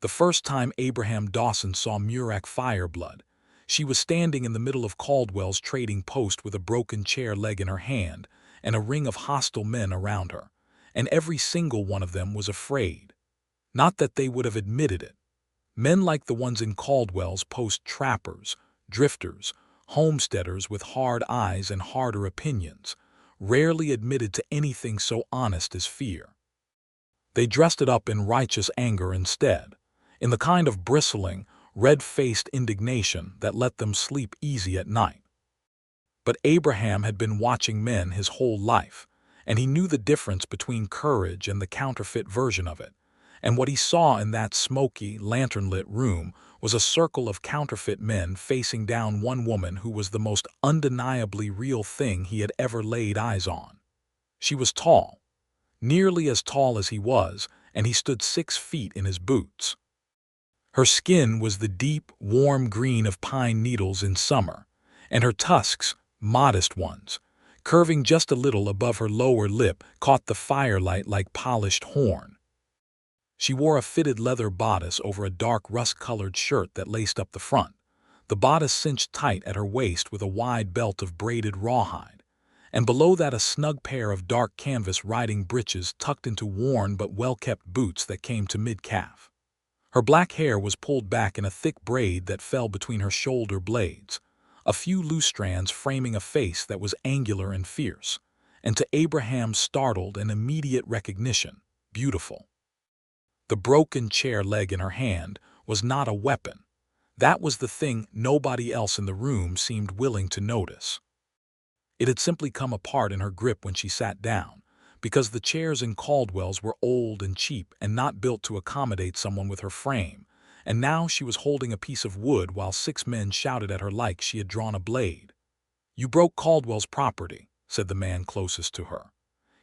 The first time Abraham Dawson saw Murak Fireblood, she was standing in the middle of Caldwell's trading post with a broken chair leg in her hand and a ring of hostile men around her, and every single one of them was afraid. Not that they would have admitted it. Men like the ones in Caldwell's post, trappers, drifters, homesteaders with hard eyes and harder opinions, rarely admitted to anything so honest as fear. They dressed it up in righteous anger instead, in the kind of bristling, red-faced indignation that let them sleep easy at night. But Abraham had been watching men his whole life, and he knew the difference between courage and the counterfeit version of it. And what he saw in that smoky, lantern-lit room was a circle of counterfeit men facing down one woman who was the most undeniably real thing he had ever laid eyes on. She was tall, nearly as tall as he was, and he stood 6 feet in his boots. Her skin was the deep, warm green of pine needles in summer, and her tusks, modest ones, curving just a little above her lower lip, caught the firelight like polished horn. She wore a fitted leather bodice over a dark rust-colored shirt that laced up the front, the bodice cinched tight at her waist with a wide belt of braided rawhide, and below that a snug pair of dark canvas riding breeches tucked into worn but well-kept boots that came to mid-calf. Her black hair was pulled back in a thick braid that fell between her shoulder blades, a few loose strands framing a face that was angular and fierce, and to Abraham's startled and immediate recognition, beautiful. The broken chair leg in her hand was not a weapon. That was the thing nobody else in the room seemed willing to notice. It had simply come apart in her grip when she sat down, because the chairs in Caldwell's were old and cheap and not built to accommodate someone with her frame, and now she was holding a piece of wood while 6 men shouted at her like she had drawn a blade. "You broke Caldwell's property," said the man closest to her.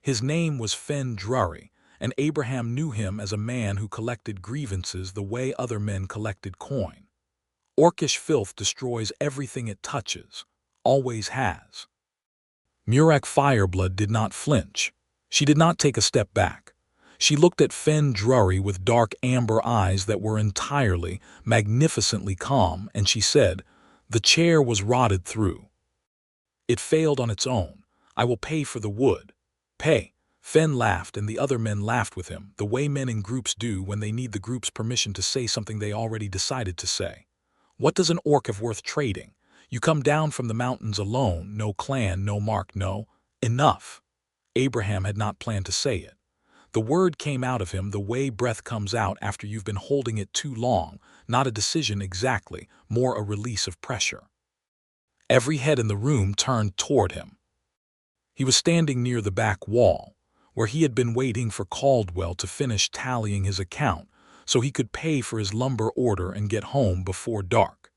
His name was Fen Drury, and Abraham knew him as a man who collected grievances the way other men collected coin. Orcish filth destroys everything it touches, always has. Murak Fireblood did not flinch. She did not take a step back. She looked at Fen Drury with dark amber eyes that were entirely, magnificently calm, and she said, "The chair was rotted through. It failed on its own. I will pay for the wood." "Pay." Fen laughed, and the other men laughed with him, the way men in groups do when they need the group's permission to say something they already decided to say. "What does an orc have worth trading? You come down from the mountains alone, no clan, no mark, no—" "Enough." Abraham had not planned to say it. The word came out of him the way breath comes out after you've been holding it too long, not a decision exactly, more a release of pressure. Every head in the room turned toward him. He was standing near the back wall, where he had been waiting for Caldwell to finish tallying his account so he could pay for his lumber order and get home before dark.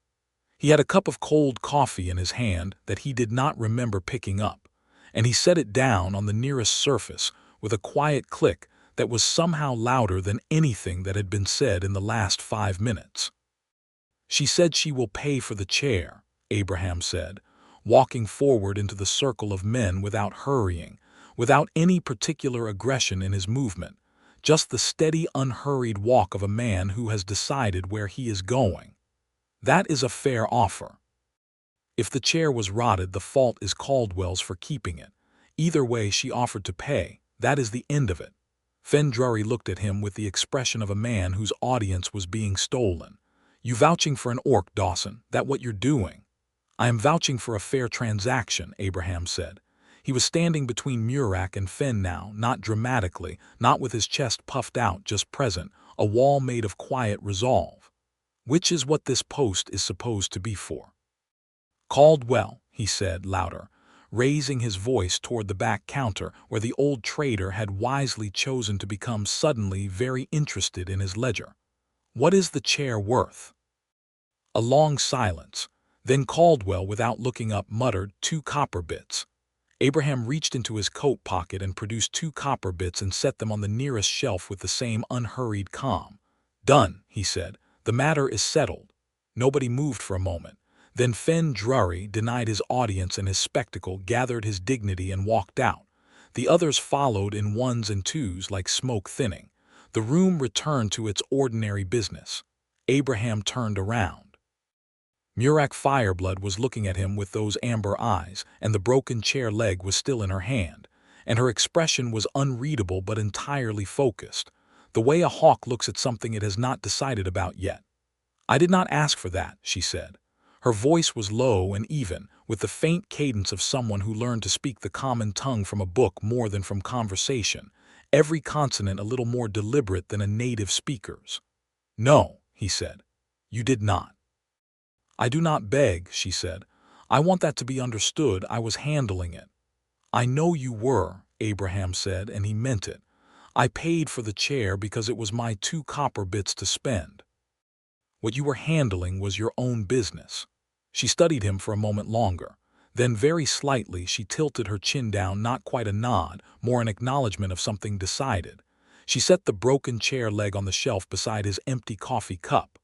He had a cup of cold coffee in his hand that he did not remember picking up, and he set it down on the nearest surface with a quiet click that was somehow louder than anything that had been said in the last 5 minutes. "She said she will pay for the chair," Abraham said, walking forward into the circle of men without hurrying, without any particular aggression in his movement, just the steady, unhurried walk of a man who has decided where he is going. "That is a fair offer. If the chair was rotted, the fault is Caldwell's for keeping it. Either way, she offered to pay. That is the end of it." Fen Drury looked at him with the expression of a man whose audience was being stolen. "You vouching for an orc, Dawson? That what you're doing?" "I am vouching for a fair transaction," Abraham said. He was standing between Murak and Fen now, not dramatically, not with his chest puffed out, just present, a wall made of quiet resolve. "Which is what this post is supposed to be for." "Caldwell," he said, louder, raising his voice toward the back counter where the old trader had wisely chosen to become suddenly very interested in his ledger. "What is the chair worth?" A long silence. Then Caldwell, without looking up, muttered, "2 copper bits." Abraham reached into his coat pocket and produced 2 copper bits and set them on the nearest shelf with the same unhurried calm. "Done," he said. "The matter is settled." Nobody moved for a moment. Then Fen Drury denied his audience and his spectacle, gathered his dignity, and walked out. The others followed in ones and twos like smoke thinning. The room returned to its ordinary business. Abraham turned around. Murak Fireblood was looking at him with those amber eyes, and the broken chair leg was still in her hand, and her expression was unreadable but entirely focused, the way a hawk looks at something it has not decided about yet. "I did not ask for that," she said. Her voice was low and even, with the faint cadence of someone who learned to speak the common tongue from a book more than from conversation, every consonant a little more deliberate than a native speaker's. "No," he said. "You did not." "I do not beg," she said. "I want that to be understood. I was handling it." "I know you were," Abraham said, and he meant it. "I paid for the chair because it was my 2 copper bits to spend. What you were handling was your own business." She studied him for a moment longer. Then very slightly she tilted her chin down, not quite a nod, more an acknowledgement of something decided. She set the broken chair leg on the shelf beside his empty coffee cup.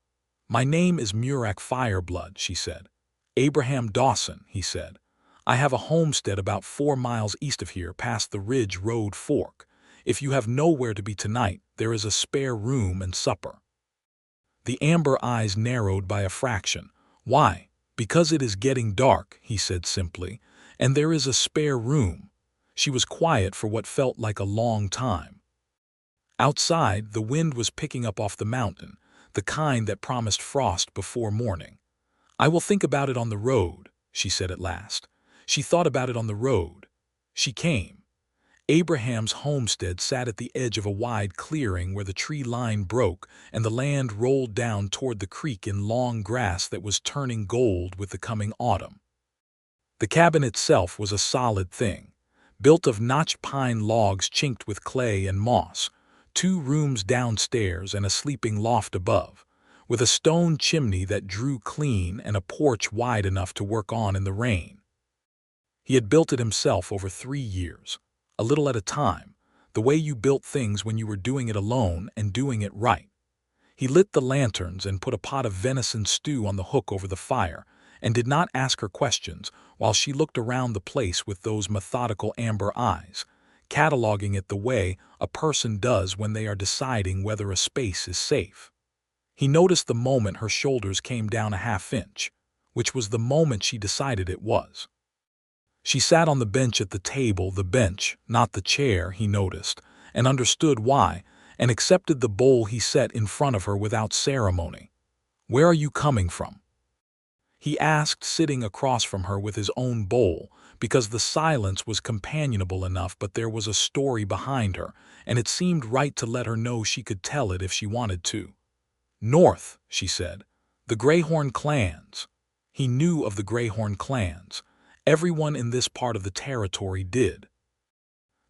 "My name is Murak Fireblood," she said. "Abraham Dawson," he said. "I have a homestead about 4 miles east of here, past the Ridge Road Fork. If you have nowhere to be tonight, there is a spare room and supper." The amber eyes narrowed by a fraction. "Why?" "Because it is getting dark," he said simply, "and there is a spare room." She was quiet for what felt like a long time. Outside, the wind was picking up off the mountain, the kind that promised frost before morning. "I will think about it on the road," she said at last. She thought about it on the road. She came. Abraham's homestead sat at the edge of a wide clearing where the tree line broke and the land rolled down toward the creek in long grass that was turning gold with the coming autumn. The cabin itself was a solid thing, built of notch pine logs chinked with clay and moss, 2 rooms downstairs and a sleeping loft above, with a stone chimney that drew clean and a porch wide enough to work on in the rain. He had built it himself over 3 years, a little at a time, the way you built things when you were doing it alone and doing it right. He lit the lanterns and put a pot of venison stew on the hook over the fire, and did not ask her questions while she looked around the place with those methodical amber eyes, cataloging it the way a person does when they are deciding whether a space is safe. He noticed the moment her shoulders came down a half-inch, which was the moment she decided it was. She sat on the bench at the table, the bench, not the chair, he noticed, and understood why, and accepted the bowl he set in front of her without ceremony. "Where are you coming from?" he asked, sitting across from her with his own bowl, because the silence was companionable enough, but there was a story behind her, and it seemed right to let her know she could tell it if she wanted to. "North," she said. "The Greyhorn clans." He knew of the Greyhorn clans. Everyone in this part of the territory did.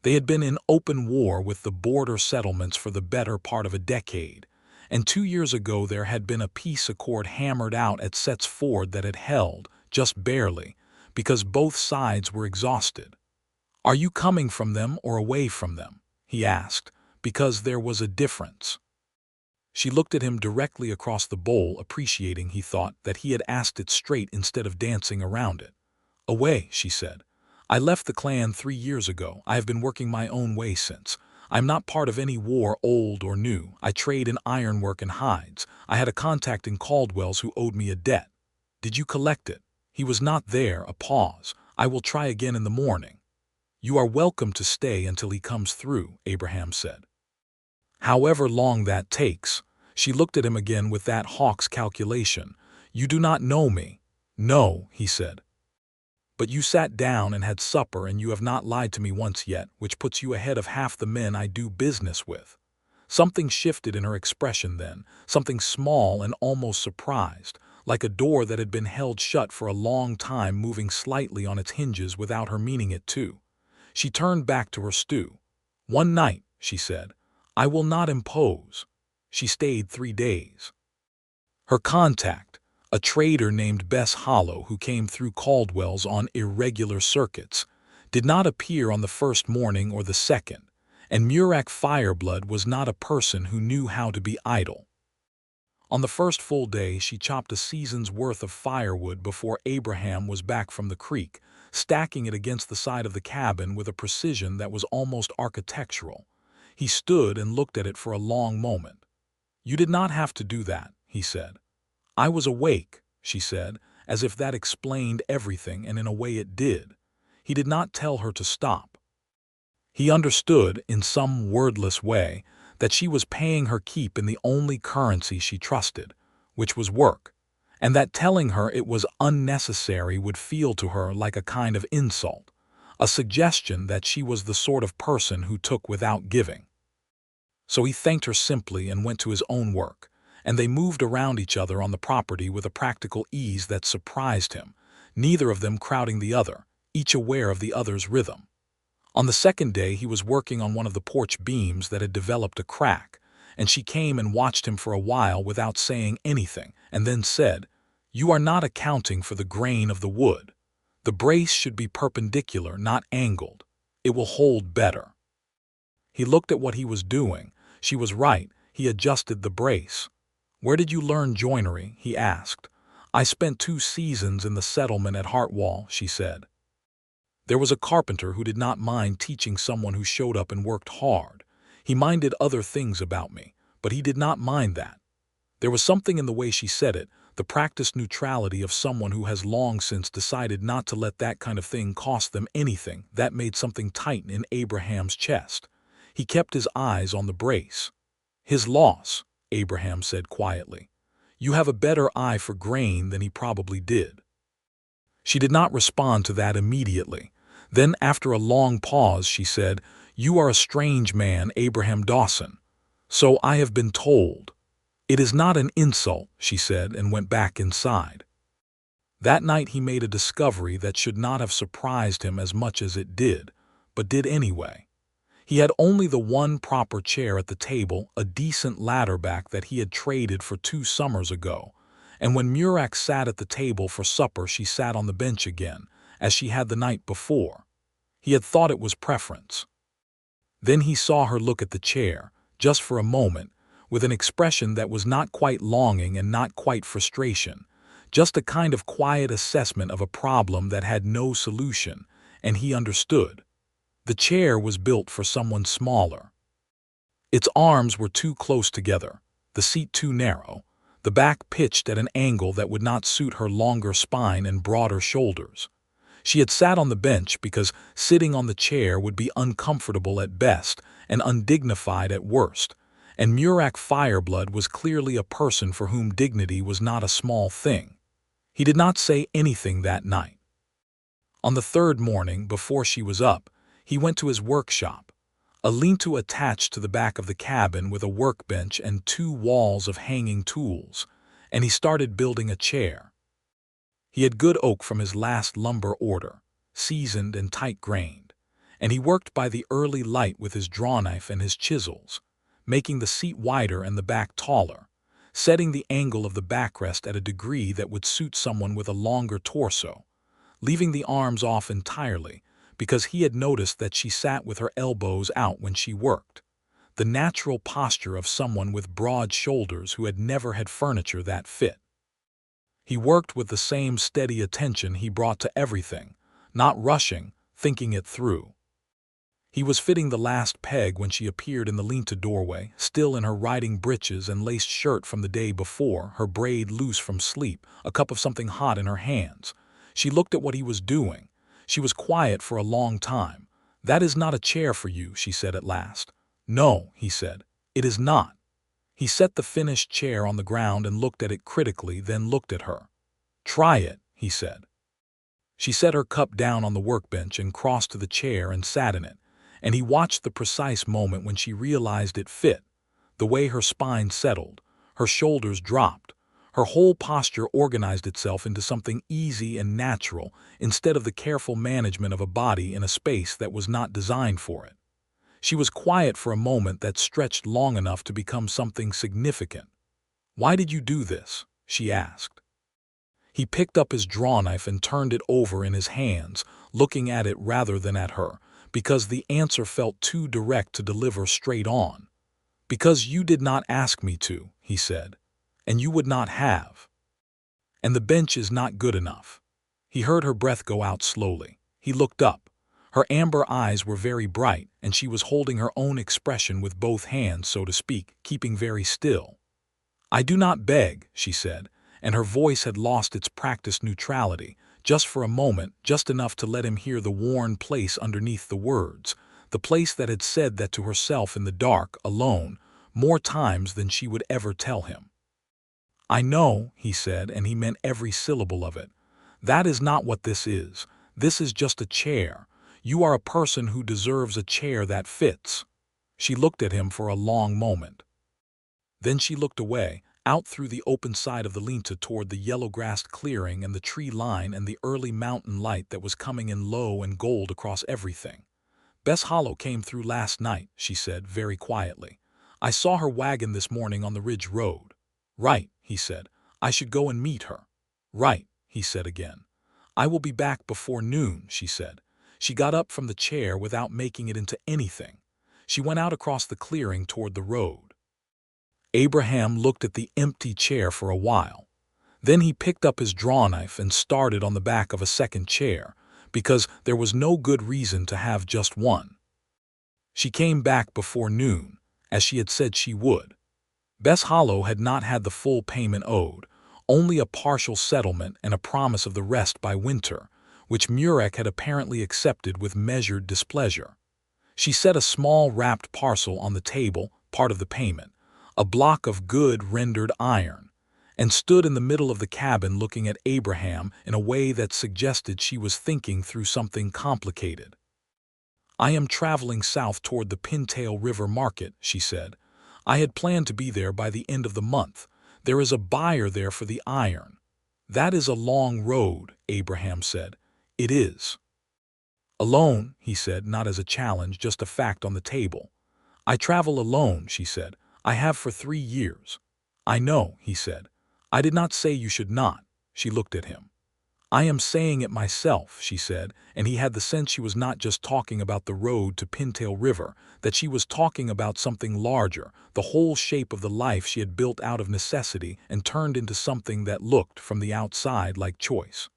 They had been in open war with the border settlements for the better part of a decade, and 2 years ago there had been a peace accord hammered out at Setts Ford that had held, just barely, because both sides were exhausted. "Are you coming from them or away from them?" he asked, because there was a difference. She looked at him directly across the bowl, appreciating, he thought, that he had asked it straight instead of dancing around it. "Away," she said. "I left the clan 3 years ago. I have been working my own way since. I'm not part of any war, old or new. I trade in ironwork and hides. I had a contact in Caldwell's who owed me a debt." "Did you collect it?" He was not there. A pause. "I will try again in the morning." "You are welcome to stay until he comes through," Abraham said. "However long that takes." She looked at him again with that hawk's calculation. "You do not know me." "No," he said. "But you sat down and had supper, and you have not lied to me once yet, which puts you ahead of half the men I do business with." Something shifted in her expression then, something small and almost surprised, like a door that had been held shut for a long time moving slightly on its hinges without her meaning it to. She turned back to her stew. "One night," she said. "I will not impose." She stayed 3 days. Her contact, a trader named Bess Hollow who came through Caldwell's on irregular circuits, did not appear on the first morning or the second, and Murak Fireblood was not a person who knew how to be idle. On the first full day she chopped a season's worth of firewood before Abraham was back from the creek, stacking it against the side of the cabin with a precision that was almost architectural. He stood and looked at it for a long moment. "You did not have to do that," he said. "I was awake," she said, as if that explained everything, and in a way it did. He did not tell her to stop. He understood, in some wordless way, that she was paying her keep in the only currency she trusted, which was work, and that telling her it was unnecessary would feel to her like a kind of insult, a suggestion that she was the sort of person who took without giving. So he thanked her simply and went to his own work, and they moved around each other on the property with a practical ease that surprised him, neither of them crowding the other, each aware of the other's rhythm. On the second day he was working on one of the porch beams that had developed a crack, and she came and watched him for a while without saying anything, and then said, "You are not accounting for the grain of the wood. The brace should be perpendicular, not angled. It will hold better." He looked at what he was doing. She was right. He adjusted the brace. "Where did you learn joinery?" he asked. "I spent 2 seasons in the settlement at Hartwall," she said. There was a carpenter who did not mind teaching someone who showed up and worked hard. He minded other things about me, but he did not mind that. There was something in the way she said it, the practiced neutrality of someone who has long since decided not to let that kind of thing cost them anything, that made something tighten in Abraham's chest. He kept his eyes on the brace. "His loss," Abraham said quietly. "You have a better eye for grain than he probably did." She did not respond to that immediately. Then, after a long pause, she said, "You are a strange man, Abraham Dawson. So I have been told." "It is not an insult," she said, and went back inside. That night he made a discovery that should not have surprised him as much as it did, but did anyway. He had only the one proper chair at the table, a decent ladder back that he had traded for 2 summers ago, and when Murak sat at the table for supper she sat on the bench again, as she had the night before. He had thought it was preference. Then he saw her look at the chair, just for a moment, with an expression that was not quite longing and not quite frustration, just a kind of quiet assessment of a problem that had no solution, and he understood. The chair was built for someone smaller. Its arms were too close together, the seat too narrow, the back pitched at an angle that would not suit her longer spine and broader shoulders. She had sat on the bench because sitting on the chair would be uncomfortable at best and undignified at worst, and Murak Fireblood was clearly a person for whom dignity was not a small thing. He did not say anything that night. On the third morning, before she was up, he went to his workshop, a lean-to attached to the back of the cabin with a workbench and 2 walls of hanging tools, and he started building a chair. He had good oak from his last lumber order, seasoned and tight-grained, and he worked by the early light with his drawknife and his chisels, making the seat wider and the back taller, setting the angle of the backrest at a degree that would suit someone with a longer torso, leaving the arms off entirely, because he had noticed that she sat with her elbows out when she worked, the natural posture of someone with broad shoulders who had never had furniture that fit. He worked with the same steady attention he brought to everything, not rushing, thinking it through. He was fitting the last peg when she appeared in the lean-to doorway, still in her riding breeches and laced shirt from the day before, her braid loose from sleep, a cup of something hot in her hands. She looked at what he was doing. She was quiet for a long time. "That is not a chair for you," she said at last. "No," he said, "it is not." He set the finished chair on the ground and looked at it critically, then looked at her. "Try it," he said. She set her cup down on the workbench and crossed to the chair and sat in it, and he watched the precise moment when she realized it fit, the way her spine settled, her shoulders dropped, her whole posture organized itself into something easy and natural instead of the careful management of a body in a space that was not designed for it. She was quiet for a moment that stretched long enough to become something significant. "Why did you do this?" she asked. He picked up his drawknife and turned it over in his hands, looking at it rather than at her, because the answer felt too direct to deliver straight on. "Because you did not ask me to," he said, "and you would not have. And the bench is not good enough." He heard her breath go out slowly. He looked up. Her amber eyes were very bright, and she was holding her own expression with both hands, so to speak, keeping very still. "I do not beg," she said, and her voice had lost its practiced neutrality, just for a moment, just enough to let him hear the worn place underneath the words, the place that had said that to herself in the dark, alone, more times than she would ever tell him. "I know," he said, and he meant every syllable of it. "That is not what this is. This is just a chair. You are a person who deserves a chair that fits." She looked at him for a long moment. Then she looked away, out through the open side of the lean-to toward the yellow-grassed clearing and the tree line and the early mountain light that was coming in low and gold across everything. "Bess Hollow came through last night," she said very quietly. "I saw her wagon this morning on the Ridge Road." "Right," he said. "I should go and meet her." "Right," he said again. "I will be back before noon," she said. She got up from the chair without making it into anything. She went out across the clearing toward the road. Abraham looked at the empty chair for a while. Then he picked up his drawknife and started on the back of a second chair, because there was no good reason to have just one. She came back before noon, as she had said she would. Bess Hollow had not had the full payment owed, only a partial settlement and a promise of the rest by winter, which Murek had apparently accepted with measured displeasure. She set a small wrapped parcel on the table, part of the payment, a block of good rendered iron, and stood in the middle of the cabin looking at Abraham in a way that suggested she was thinking through something complicated. "I am traveling south toward the Pintail River Market," she said. "I had planned to be there by the end of the month. There is a buyer there for the iron." "That is a long road," Abraham said. "It is." "Alone," he said, not as a challenge, just a fact on the table. "I travel alone," she said. "I have for 3 years." "I know," he said. "I did not say you should not." She looked at him. "I am saying it myself," she said, and he had the sense she was not just talking about the road to Pintail River, that she was talking about something larger, the whole shape of the life she had built out of necessity and turned into something that looked, from the outside, like choice.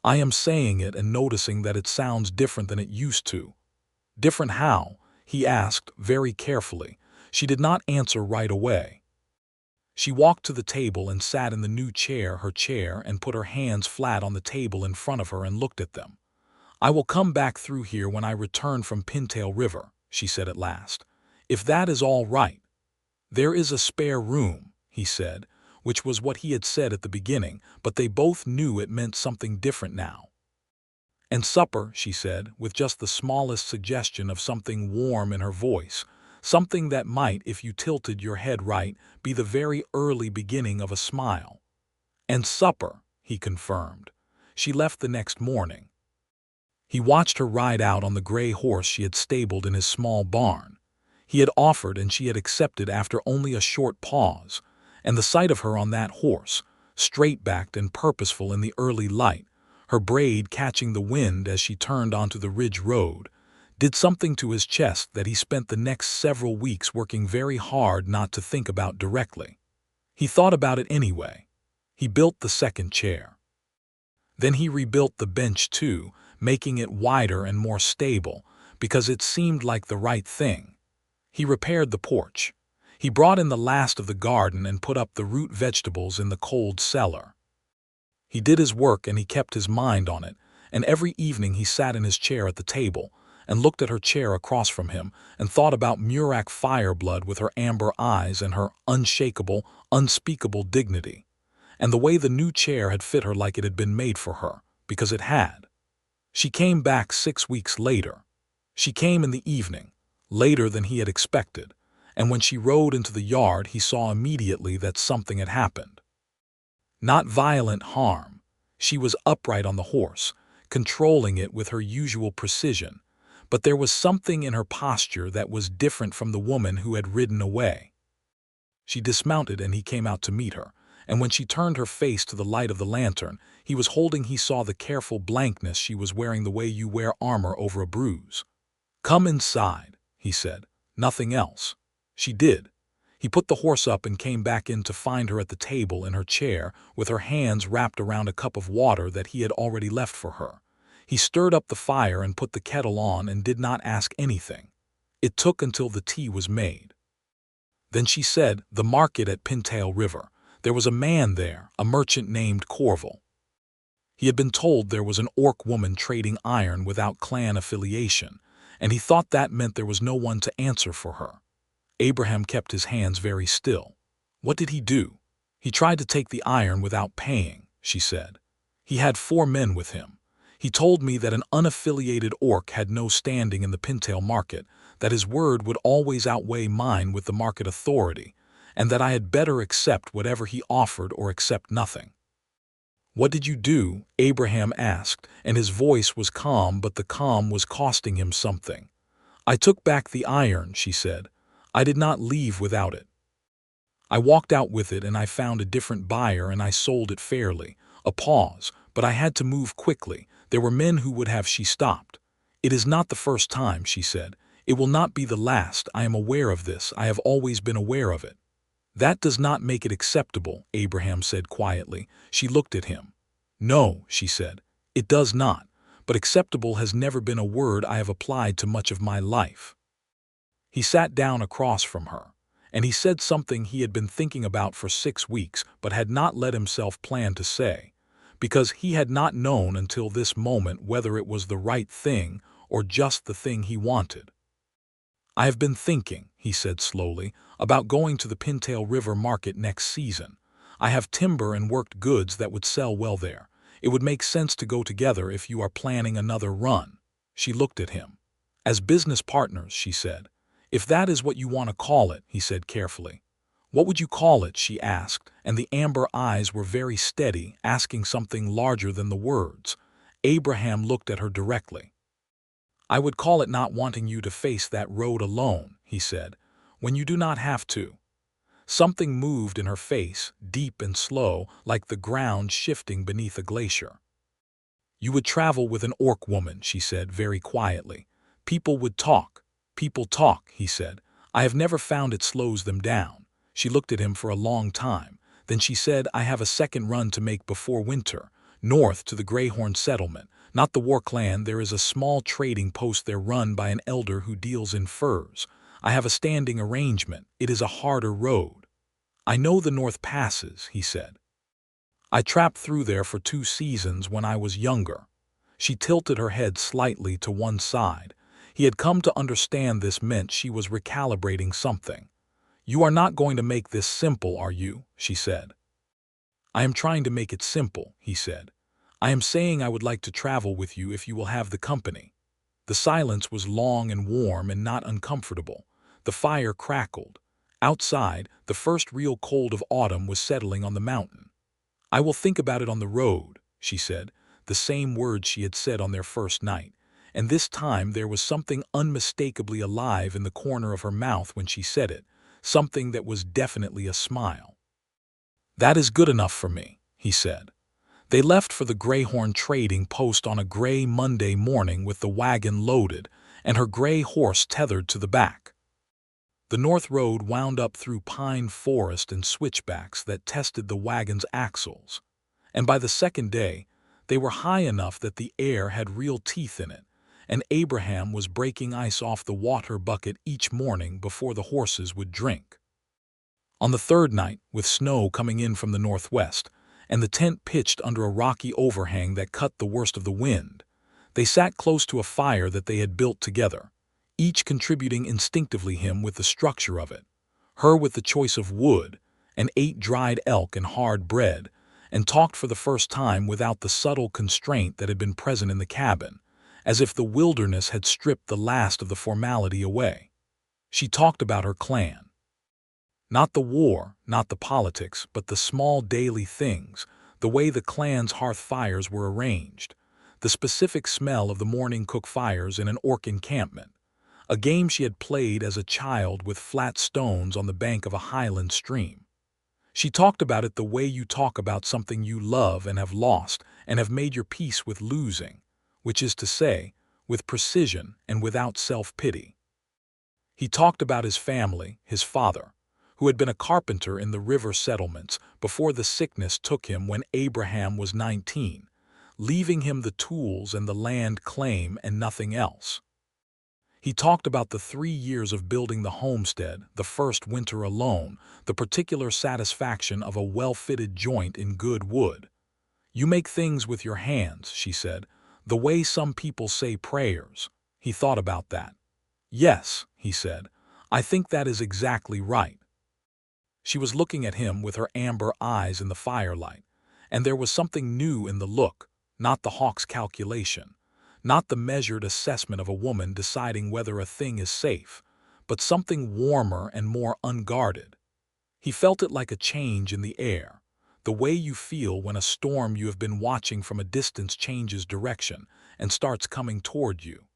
"I am saying it and noticing that it sounds different than it used to." "Different how?" he asked, very carefully. She did not answer right away. She walked to the table and sat in the new chair, her chair, and put her hands flat on the table in front of her and looked at them. "I will come back through here when I return from Pintail River," she said at last. "If that is all right." "There is a spare room," he said, which was what he had said at the beginning, but they both knew it meant something different now. "And supper," she said, with just the smallest suggestion of something warm in her voice, something that might, if you tilted your head right, be the very early beginning of a smile. "And supper," he confirmed. She left the next morning. He watched her ride out on the gray horse she had stabled in his small barn. He had offered and she had accepted after only a short pause, and the sight of her on that horse, straight-backed and purposeful in the early light, her braid catching the wind as she turned onto the ridge road, did something to his chest that he spent the next several weeks working very hard not to think about directly. He thought about it anyway. He built the second chair. Then he rebuilt the bench too, making it wider and more stable, because it seemed like the right thing. He repaired the porch. He brought in the last of the garden and put up the root vegetables in the cold cellar. He did his work and he kept his mind on it, and every evening he sat in his chair at the table and looked at her chair across from him and thought about Murek Fireblood with her amber eyes and her unshakable, unspeakable dignity, and the way the new chair had fit her like it had been made for her, because it had. She came back 6 weeks later. She came in the evening, later than he had expected, and when she rode into the yard he saw immediately that something had happened. Not violent harm. She was upright on the horse, controlling it with her usual precision, but there was something in her posture that was different from the woman who had ridden away. She dismounted and he came out to meet her, and when she turned her face to the light of the lantern, he saw the careful blankness she was wearing, the way you wear armor over a bruise. "Come inside," he said. "Nothing else." She did. He put the horse up and came back in to find her at the table in her chair with her hands wrapped around a cup of water that he had already left for her. He stirred up the fire and put the kettle on and did not ask anything. It took until the tea was made. Then she said, "The market at Pintail River. There was a man there, a merchant named Corval. He had been told there was an orc woman trading iron without clan affiliation, and he thought that meant there was no one to answer for her." Abraham kept his hands very still. "What did he do?" "He tried to take the iron without paying," she said. "He had 4 men with him. He told me that an unaffiliated orc had no standing in the Pintail market, that his word would always outweigh mine with the market authority, and that I had better accept whatever he offered or accept nothing." "What did you do?" Abraham asked, and his voice was calm, but the calm was costing him something. "I took back the iron," she said. "I did not leave without it. I walked out with it and I found a different buyer and I sold it fairly." A pause, "But I had to move quickly. There were men who would have." She stopped. "It is not the first time," she said. "It will not be the last. I am aware of this. I have always been aware of it." "That does not make it acceptable," Abraham said quietly. She looked at him. "No," she said, "it does not. But acceptable has never been a word I have applied to much of my life." He sat down across from her, and he said something he had been thinking about for 6 weeks but had not let himself plan to say, because he had not known until this moment whether it was the right thing or just the thing he wanted. "I have been thinking," he said slowly, "about going to the Pintail River market next season. I have timber and worked goods that would sell well there. It would make sense to go together if you are planning another run." She looked at him. "As business partners," she said. "If that is what you want to call it," he said carefully. "What would you call it?" she asked, and the amber eyes were very steady, asking something larger than the words. Abraham looked at her directly. "I would call it not wanting you to face that road alone," he said, "when you do not have to." Something moved in her face, deep and slow, like the ground shifting beneath a glacier. "You would travel with an orc woman," she said very quietly. "People would talk." "People talk," he said. "I have never found it slows them down." She looked at him for a long time. Then she said, "I have a second run to make before winter, north to the Greyhorn settlement. Not the war clan, there is a small trading post there run by an elder who deals in furs. I have a standing arrangement. It is a harder road." "I know the North Passes," he said. "I trapped through there for 2 seasons when I was younger." She tilted her head slightly to one side. He had come to understand this meant she was recalibrating something. "You are not going to make this simple, are you?" she said. "I am trying to make it simple," he said. "I am saying I would like to travel with you if you will have the company." The silence was long and warm and not uncomfortable. The fire crackled. Outside, the first real cold of autumn was settling on the mountain. "I will think about it on the road," she said, the same words she had said on their first night. And this time there was something unmistakably alive in the corner of her mouth when she said it, something that was definitely a smile. "That is good enough for me," he said. They left for the Greyhorn trading post on a gray Monday morning with the wagon loaded and her gray horse tethered to the back. The north road wound up through pine forest and switchbacks that tested the wagon's axles, and by the second day they were high enough that the air had real teeth in it, and Abraham was breaking ice off the water bucket each morning before the horses would drink. On the third night, with snow coming in from the northwest, and the tent pitched under a rocky overhang that cut the worst of the wind, they sat close to a fire that they had built together, each contributing instinctively him with the structure of it, her with the choice of wood, and ate dried elk and hard bread, and talked for the first time without the subtle constraint that had been present in the cabin, as if the wilderness had stripped the last of the formality away. She talked about her clan. Not the war, not the politics, but the small daily things, the way the clan's hearth fires were arranged, the specific smell of the morning cook fires in an orc encampment, a game she had played as a child with flat stones on the bank of a highland stream. She talked about it the way you talk about something you love and have lost and have made your peace with losing, which is to say, with precision and without self-pity. He talked about his family, his father, who had been a carpenter in the river settlements before the sickness took him when Abraham was 19, leaving him the tools and the land claim and nothing else. He talked about the 3 years of building the homestead, the first winter alone, the particular satisfaction of a well-fitted joint in good wood. "You make things with your hands," she said, "the way some people say prayers." He thought about that. "Yes," he said, "I think that is exactly right." She was looking at him with her amber eyes in the firelight, and there was something new in the look, not the hawk's calculation, not the measured assessment of a woman deciding whether a thing is safe, but something warmer and more unguarded. He felt it like a change in the air, the way you feel when a storm you have been watching from a distance changes direction and starts coming toward you.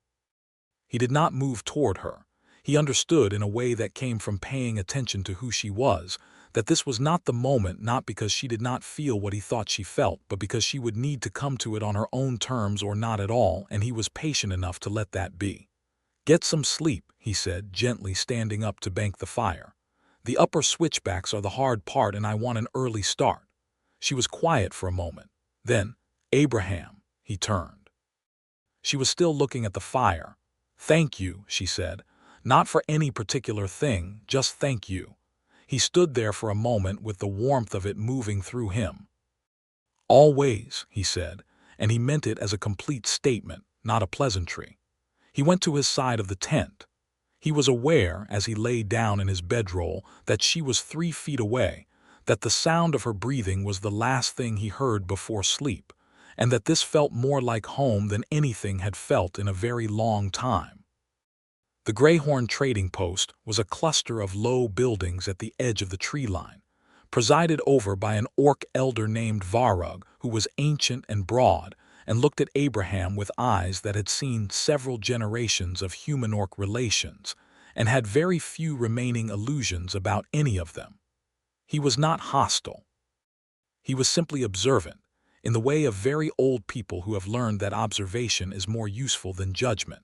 He did not move toward her. He understood in a way that came from paying attention to who she was, that this was not the moment, not because she did not feel what he thought she felt, but because she would need to come to it on her own terms or not at all, and he was patient enough to let that be. "Get some sleep," he said, gently standing up to bank the fire. "The upper switchbacks are the hard part and I want an early start." She was quiet for a moment. Then, "Abraham," he turned. She was still looking at the fire. "Thank you," she said. "Not for any particular thing, just thank you." He stood there for a moment with the warmth of it moving through him. "Always," he said, and he meant it as a complete statement, not a pleasantry. He went to his side of the tent. He was aware, as he lay down in his bedroll, that she was 3 feet away, that the sound of her breathing was the last thing he heard before sleep, and that this felt more like home than anything had felt in a very long time. The Greyhorn Trading Post was a cluster of low buildings at the edge of the tree line, presided over by an orc elder named Varug, who was ancient and broad, and looked at Abraham with eyes that had seen several generations of human-orc relations, and had very few remaining illusions about any of them. He was not hostile. He was simply observant, in the way of very old people who have learned that observation is more useful than judgment.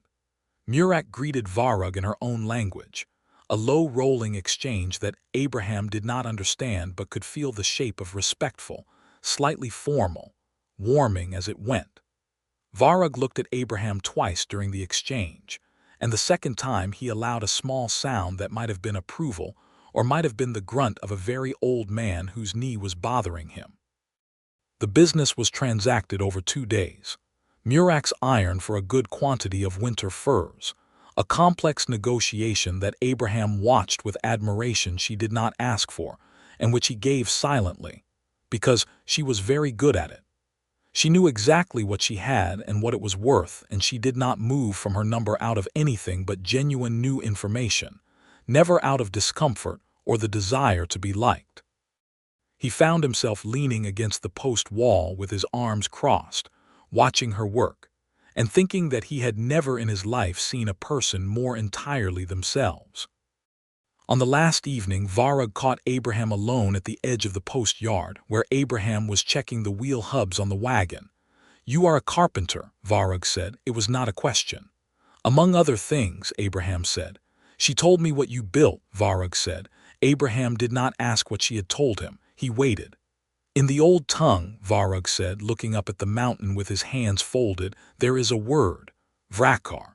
Murak greeted Varug in her own language, a low rolling exchange that Abraham did not understand but could feel the shape of respectful, slightly formal, warming as it went. Varug looked at Abraham twice during the exchange, and the second time he allowed a small sound that might have been approval or might have been the grunt of a very old man whose knee was bothering him. The business was transacted over 2 days. Murak's iron for a good quantity of winter furs, a complex negotiation that Abraham watched with admiration she did not ask for, and which he gave silently, because she was very good at it. She knew exactly what she had and what it was worth, and she did not move from her number out of anything but genuine new information, never out of discomfort or the desire to be liked. He found himself leaning against the post wall with his arms crossed, watching her work, and thinking that he had never in his life seen a person more entirely themselves. On the last evening, Varug caught Abraham alone at the edge of the post yard, where Abraham was checking the wheel hubs on the wagon. "You are a carpenter," Varug said. It was not a question. "Among other things," Abraham said. "She told me what you built," Varug said. Abraham did not ask what she had told him. He waited. "In the old tongue," Varug said, looking up at the mountain with his hands folded, "there is a word, vrakar.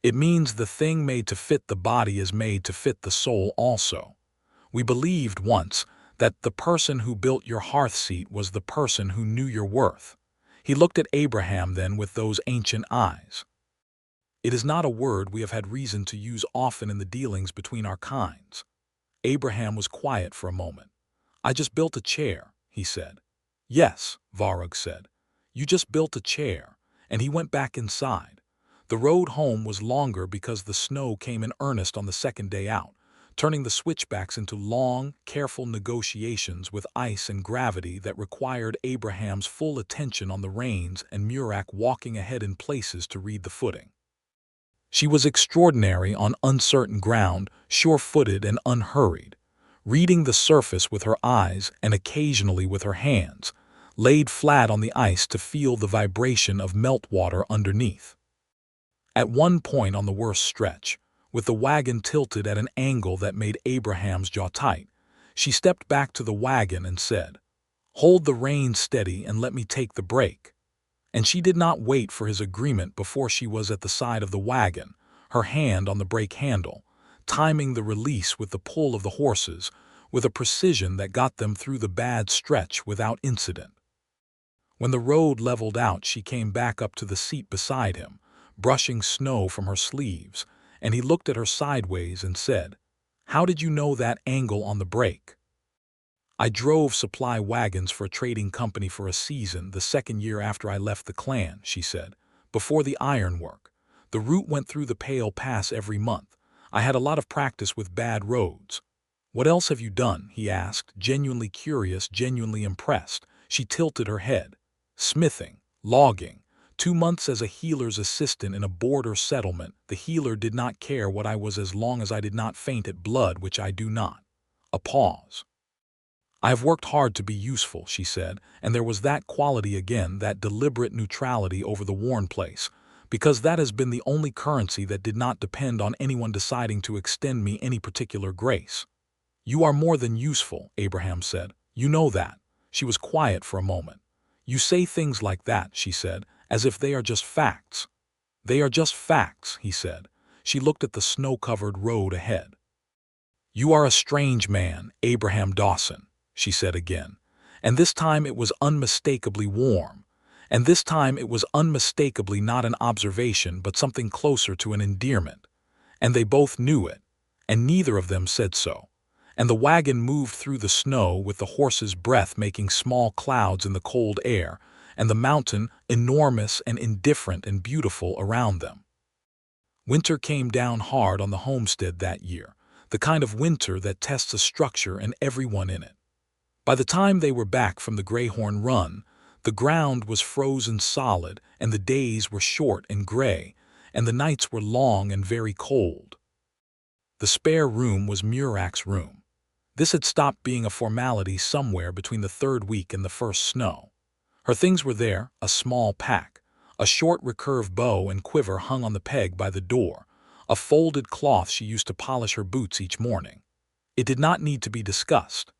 It means the thing made to fit the body is made to fit the soul also. We believed once that the person who built your hearth seat was the person who knew your worth." He looked at Abraham then with those ancient eyes. "It is not a word we have had reason to use often in the dealings between our kinds." Abraham was quiet for a moment. "I just built a chair," he said. "Yes," Varug said. "You just built a chair," and he went back inside. The road home was longer because the snow came in earnest on the second day out, turning the switchbacks into long, careful negotiations with ice and gravity that required Abraham's full attention on the reins and Murak walking ahead in places to read the footing. She was extraordinary on uncertain ground, sure-footed and unhurried, reading the surface with her eyes and occasionally with her hands, laid flat on the ice to feel the vibration of meltwater underneath. At one point on the worst stretch, with the wagon tilted at an angle that made Abraham's jaw tight, she stepped back to the wagon and said, "Hold the reins steady and let me take the brake." And she did not wait for his agreement before she was at the side of the wagon, her hand on the brake handle, timing the release with the pull of the horses, with a precision that got them through the bad stretch without incident. When the road leveled out, she came back up to the seat beside him, brushing snow from her sleeves, and he looked at her sideways and said, "How did you know that angle on the brake?" "I drove supply wagons for a trading company for a season the second year after I left the clan," she said, "before the ironwork. The route went through the Pale Pass every month. I had a lot of practice with bad roads." "What else have you done?" he asked, genuinely curious, genuinely impressed. She tilted her head. "Smithing, logging, 2 months as a healer's assistant in a border settlement. The healer did not care what I was as long as I did not faint at blood, which I do not." A pause. "I have worked hard to be useful," she said, and there was that quality again, that deliberate neutrality over the worn place, because that has been the only currency that did not depend on anyone deciding to extend me any particular grace. "You are more than useful," Abraham said. "You know that." She was quiet for a moment. "You say things like that," she said, "as if they are just facts." "They are just facts," he said. She looked at the snow-covered road ahead. "You are a strange man, Abraham Dawson," she said again, and this time it was unmistakably warm, and this time it was unmistakably not an observation but something closer to an endearment, and they both knew it, and neither of them said so, and the wagon moved through the snow with the horse's breath making small clouds in the cold air, and the mountain enormous and indifferent and beautiful around them. Winter came down hard on the homestead that year, the kind of winter that tests a structure and everyone in it. By the time they were back from the Greyhorn Run, the ground was frozen solid, and the days were short and gray, and the nights were long and very cold. The spare room was Murak's room. This had stopped being a formality somewhere between the third week and the first snow. Her things were there, a small pack, a short recurve bow and quiver hung on the peg by the door, a folded cloth she used to polish her boots each morning. It did not need to be discussed.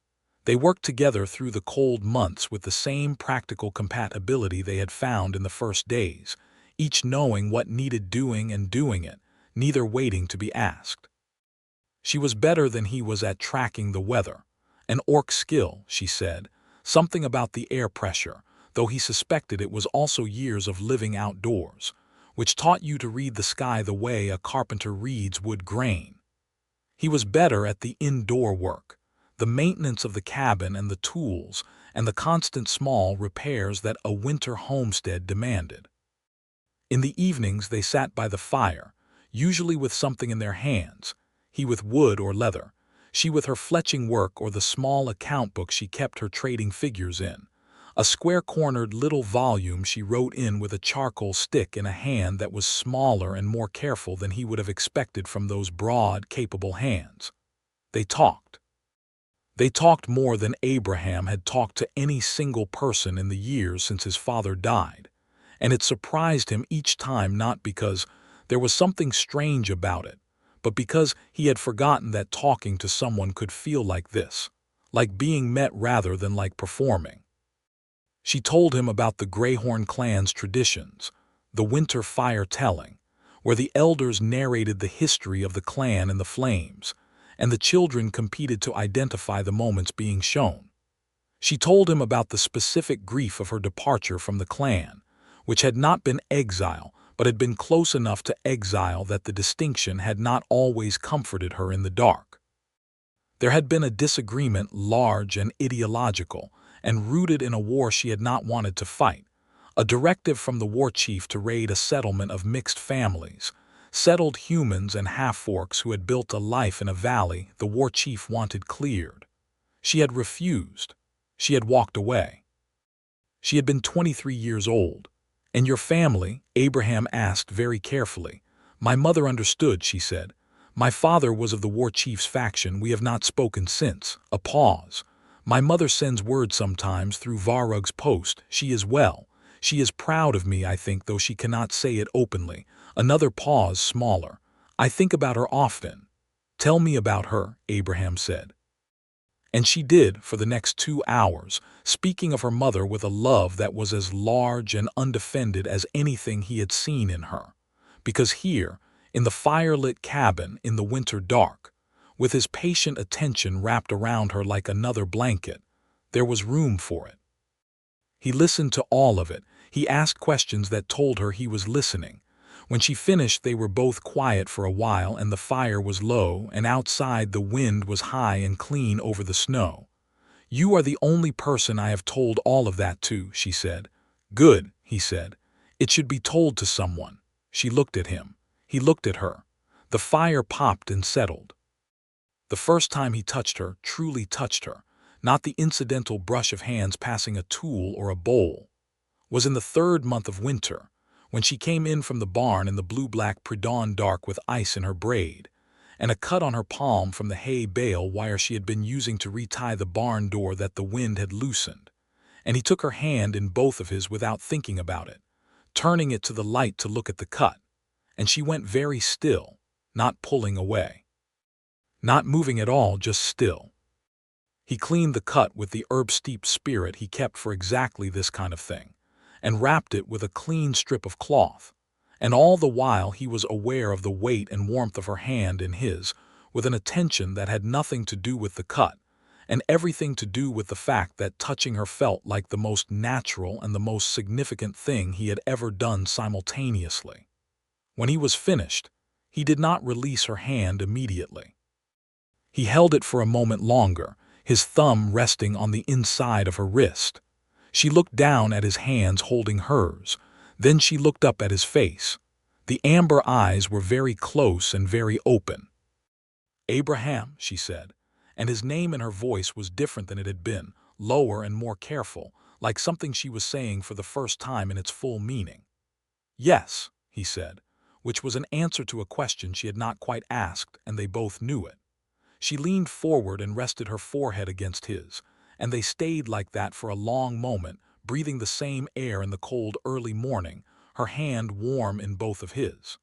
They worked together through the cold months with the same practical compatibility they had found in the first days, each knowing what needed doing and doing it, neither waiting to be asked. She was better than he was at tracking the weather. An orc skill, she said, something about the air pressure, though he suspected it was also years of living outdoors, which taught you to read the sky the way a carpenter reads wood grain. He was better at the indoor work, the maintenance of the cabin and the tools, and the constant small repairs that a winter homestead demanded. In the evenings they sat by the fire, usually with something in their hands, he with wood or leather, she with her fletching work or the small account book she kept her trading figures in, a square-cornered little volume she wrote in with a charcoal stick in a hand that was smaller and more careful than he would have expected from those broad, capable hands. They talked. They talked more than Abraham had talked to any single person in the years since his father died, and it surprised him each time, not because there was something strange about it, but because he had forgotten that talking to someone could feel like this, like being met rather than like performing. She told him about the Greyhorn clan's traditions, the winter fire telling, where the elders narrated the history of the clan in the flames, and the children competed to identify the moments being shown. She told him about the specific grief of her departure from the clan, which had not been exile, but had been close enough to exile that the distinction had not always comforted her in the dark. There had been a disagreement large and ideological, and rooted in a war she had not wanted to fight, a directive from the war chief to raid a settlement of mixed families, settled humans and half-orcs who had built a life in a valley the war chief wanted cleared. She had refused. She had walked away. She had been 23 years old. "And your family?" Abraham asked very carefully. "My mother understood," she said. "My father was of the war chief's faction. We have not spoken since." A pause. "My mother sends word sometimes through Varug's post. She is well. She is proud of me, I think, though she cannot say it openly." Another pause, smaller. "I think about her often." "Tell me about her," Abraham said. And she did for the next 2 hours, speaking of her mother with a love that was as large and undefended as anything he had seen in her. Because here, in the firelit cabin in the winter dark, with his patient attention wrapped around her like another blanket, there was room for it. He listened to all of it. He asked questions that told her he was listening. When she finished, they were both quiet for a while, and the fire was low, and outside the wind was high and clean over the snow. "You are the only person I have told all of that to," she said. "Good," he said. "It should be told to someone." She looked at him. He looked at her. The fire popped and settled. The first time he touched her, truly touched her, not the incidental brush of hands passing a tool or a bowl, was in the 3rd month of winter, when she came in from the barn in the blue-black pre-dawn dark with ice in her braid, and a cut on her palm from the hay bale wire she had been using to retie the barn door that the wind had loosened. And he took her hand in both of his without thinking about it, turning it to the light to look at the cut, and she went very still, not pulling away. Not moving at all, just still. He cleaned the cut with the herb-steeped spirit he kept for exactly this kind of thing, and wrapped it with a clean strip of cloth, and all the while he was aware of the weight and warmth of her hand in his, with an attention that had nothing to do with the cut, and everything to do with the fact that touching her felt like the most natural and the most significant thing he had ever done simultaneously. When he was finished, he did not release her hand immediately. He held it for a moment longer, his thumb resting on the inside of her wrist. She looked down at his hands holding hers. Then she looked up at his face. The amber eyes were very close and very open. "Abraham," she said, and his name in her voice was different than it had been, lower and more careful, like something she was saying for the first time in its full meaning. "Yes," he said, which was an answer to a question she had not quite asked, and they both knew it. She leaned forward and rested her forehead against his, and they stayed like that for a long moment, breathing the same air in the cold early morning, her hand warm in both of his.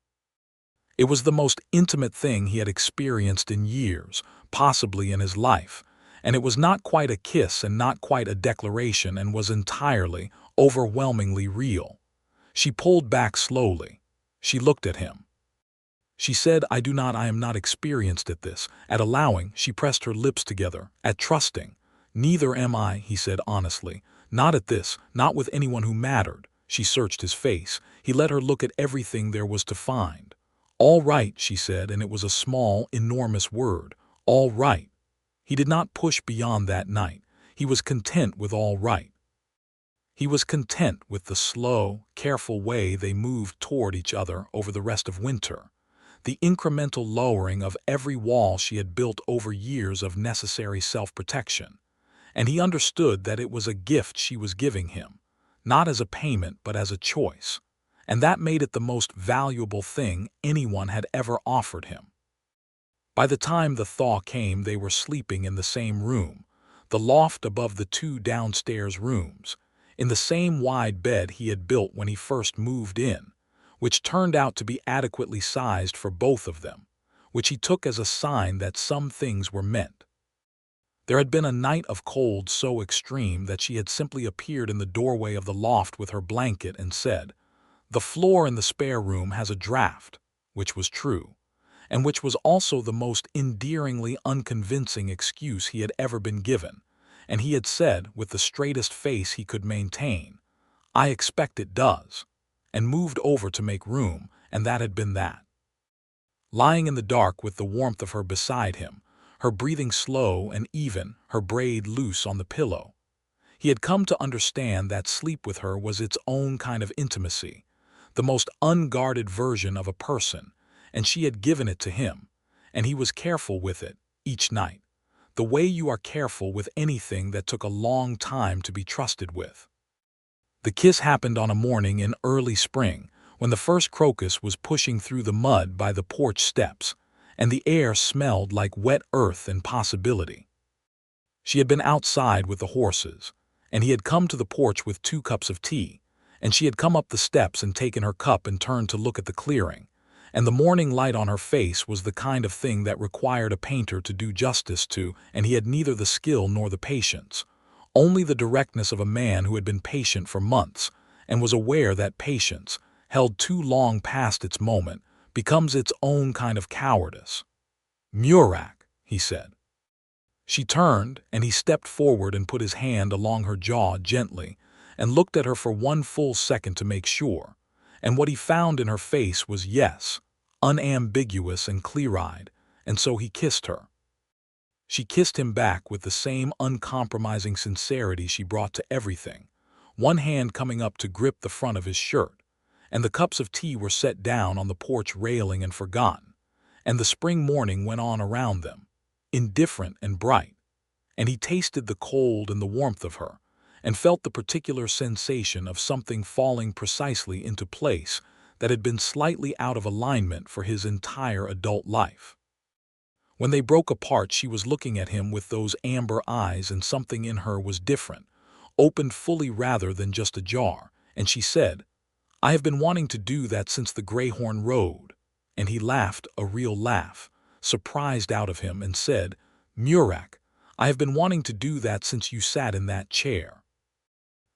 It was the most intimate thing he had experienced in years, possibly in his life, and it was not quite a kiss and not quite a declaration and was entirely, overwhelmingly real. She pulled back slowly. She looked at him. She said, I am not experienced at this, at allowing." She pressed her lips together, "at trusting." "Neither am I," he said honestly. "Not at this, not with anyone who mattered." She searched his face. He let her look at everything there was to find. "All right," she said, and it was a small, enormous word. All right. He did not push beyond that night. He was content with all right. He was content with the slow, careful way they moved toward each other over the rest of winter. The incremental lowering of every wall she had built over years of necessary self-protection. And he understood that it was a gift she was giving him, not as a payment but as a choice. And that made it the most valuable thing anyone had ever offered him. By the time the thaw came, they were sleeping in the same room, the loft above the 2 downstairs rooms, in the same wide bed he had built when he first moved in, which turned out to be adequately sized for both of them, which he took as a sign that some things were meant. There had been a night of cold so extreme that she had simply appeared in the doorway of the loft with her blanket and said, "The floor in the spare room has a draft," which was true, and which was also the most endearingly unconvincing excuse he had ever been given, and he had said, with the straightest face he could maintain, "I expect it does," and moved over to make room, and that had been that. Lying in the dark with the warmth of her beside him, her breathing slow and even, her braid loose on the pillow, he had come to understand that sleep with her was its own kind of intimacy, the most unguarded version of a person, and she had given it to him, and he was careful with it, each night, the way you are careful with anything that took a long time to be trusted with. The kiss happened on a morning in early spring, when the first crocus was pushing through the mud by the porch steps, and the air smelled like wet earth and possibility. She had been outside with the horses, and he had come to the porch with 2 cups of tea, and she had come up the steps and taken her cup and turned to look at the clearing, and the morning light on her face was the kind of thing that required a painter to do justice to, and he had neither the skill nor the patience. Only the directness of a man who had been patient for months, and was aware that patience, held too long past its moment, becomes its own kind of cowardice. "Murak," he said. She turned, and he stepped forward and put his hand along her jaw gently, and looked at her for one full second to make sure. And what he found in her face was yes, unambiguous and clear-eyed, and so he kissed her. She kissed him back with the same uncompromising sincerity she brought to everything, one hand coming up to grip the front of his shirt, and the cups of tea were set down on the porch railing and forgotten, and the spring morning went on around them, indifferent and bright, and he tasted the cold and the warmth of her, and felt the particular sensation of something falling precisely into place that had been slightly out of alignment for his entire adult life. When they broke apart, she was looking at him with those amber eyes, and something in her was different, opened fully rather than just ajar, and she said, "I have been wanting to do that since the Greyhorn Road." And he laughed, a real laugh, surprised out of him, and said, "Murak, I have been wanting to do that since you sat in that chair."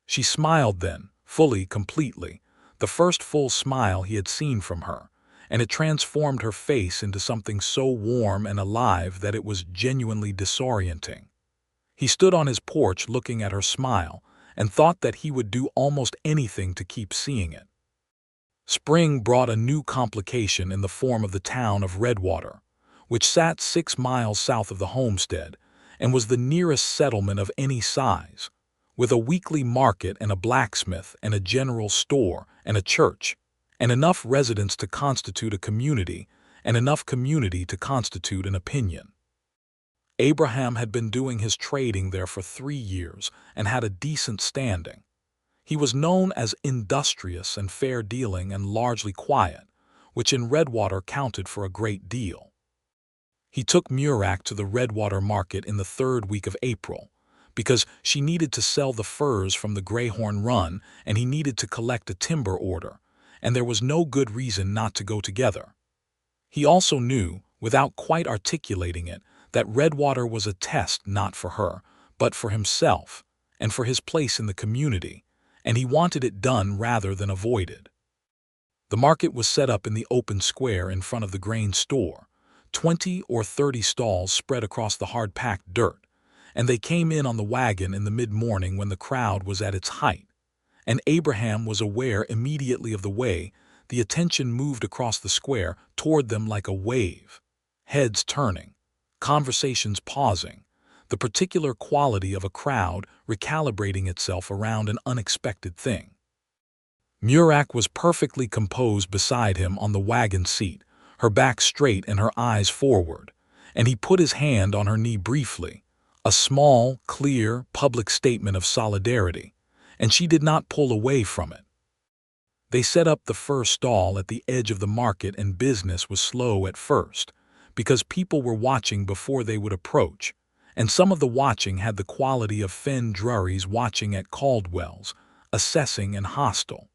She smiled then, fully, completely, the first full smile he had seen from her, and it transformed her face into something so warm and alive that it was genuinely disorienting. He stood on his porch looking at her smile, and thought that he would do almost anything to keep seeing it. Spring brought a new complication in the form of the town of Redwater, which sat 6 miles south of the homestead, and was the nearest settlement of any size, with a weekly market and a blacksmith and a general store and a church, and enough residents to constitute a community, and enough community to constitute an opinion. Abraham had been doing his trading there for 3 years and had a decent standing. He was known as industrious and fair-dealing and largely quiet, which in Redwater counted for a great deal. He took Murak to the Redwater market in the 3rd week of April, because she needed to sell the furs from the Greyhorn Run and he needed to collect a timber order, and there was no good reason not to go together. He also knew, without quite articulating it, that Redwater was a test not for her, but for himself, and for his place in the community, and he wanted it done rather than avoided. The market was set up in the open square in front of the grain store, 20 or 30 stalls spread across the hard-packed dirt, and they came in on the wagon in the mid-morning when the crowd was at its height, and Abraham was aware immediately of the way the attention moved across the square toward them like a wave, heads turning, conversations pausing, the particular quality of a crowd recalibrating itself around an unexpected thing. Murak was perfectly composed beside him on the wagon seat, her back straight and her eyes forward, and he put his hand on her knee briefly, a small, clear, public statement of solidarity, and she did not pull away from it. They set up the first stall at the edge of the market, and business was slow at first, because people were watching before they would approach, and some of the watching had the quality of Fen Drury's watching at Caldwell's, assessing and hostile.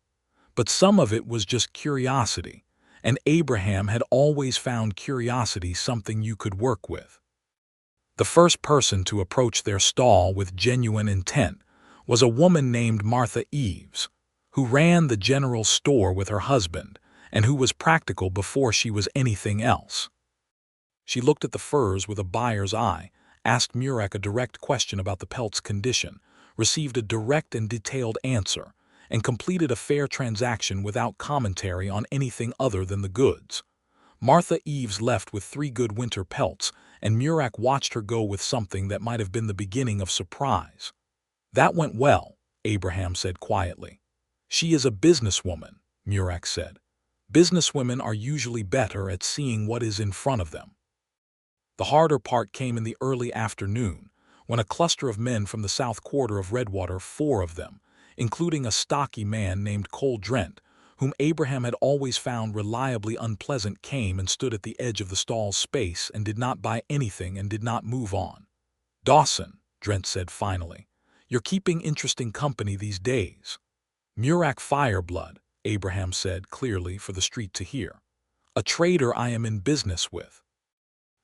But some of it was just curiosity, and Abraham had always found curiosity something you could work with. The first person to approach their stall with genuine intent was a woman named Martha Eves, who ran the general store with her husband, and who was practical before she was anything else. She looked at the furs with a buyer's eye, asked Murak a direct question about the pelt's condition, received a direct and detailed answer, and completed a fair transaction without commentary on anything other than the goods. Martha Eves left with 3 good winter pelts, and Murak watched her go with something that might have been the beginning of surprise. "That went well," Abraham said quietly. "She is a businesswoman," Murak said. "Businesswomen are usually better at seeing what is in front of them." The harder part came in the early afternoon, when a cluster of men from the south quarter of Redwater, 4 of them, including a stocky man named Cole Drent, whom Abraham had always found reliably unpleasant, came and stood at the edge of the stall's space and did not buy anything and did not move on. "Dawson," Drent said finally, "you're keeping interesting company these days." "Murak Fireblood," Abraham said clearly for the street to hear. A trader I am in business with.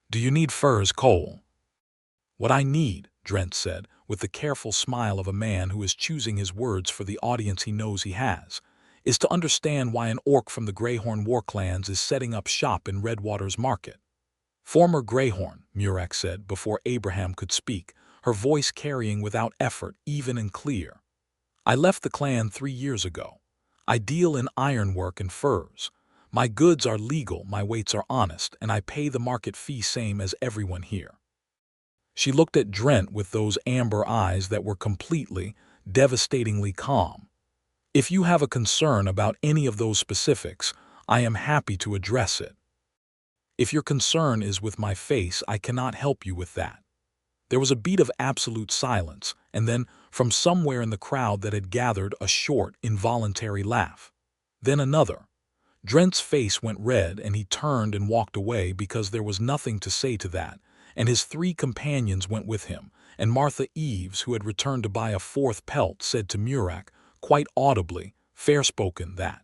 Do you need furs, Cole? What I need, Drent said, with the careful smile of a man who is choosing his words for the audience he knows he has, is to understand why an orc from the Greyhorn warclans is setting up shop in Redwater's market. Former Greyhorn, Murak said before Abraham could speak, her voice carrying without effort, even and clear. I left the clan 3 years ago. I deal in ironwork and furs. My goods are legal, my weights are honest, and I pay the market fee same as everyone here. She looked at Drent with those amber eyes that were completely, devastatingly calm. If you have a concern about any of those specifics, I am happy to address it. If your concern is with my face, I cannot help you with that. There was a beat of absolute silence, and then, from somewhere in the crowd that had gathered, a short, involuntary laugh. Then another. Drent's face went red and he turned and walked away because there was nothing to say to that, and his 3 companions went with him, and Martha Eves, who had returned to buy a 4th pelt, said to Murak, quite audibly, fair-spoken, that.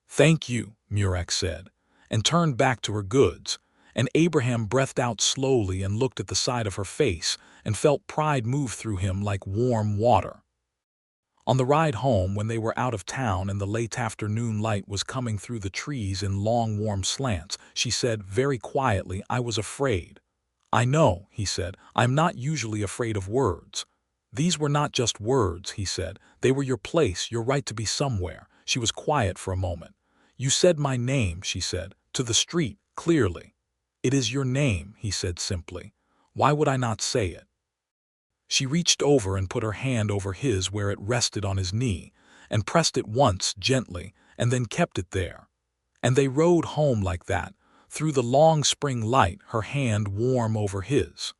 Thank you, Murak said, and turned back to her goods, and Abraham breathed out slowly and looked at the side of her face and felt pride move through him like warm water. On the ride home, when they were out of town and the late afternoon light was coming through the trees in long warm slants, she said very quietly, I was afraid. I know, he said, I'm not usually afraid of words. These were not just words, he said, they were your place, your right to be somewhere. She was quiet for a moment. You said my name, she said, to the street, clearly. It is your name, he said simply. Why would I not say it? She reached over and put her hand over his where it rested on his knee, and pressed it once gently, and then kept it there. And they rode home like that, through the long spring light, her hand warm over his.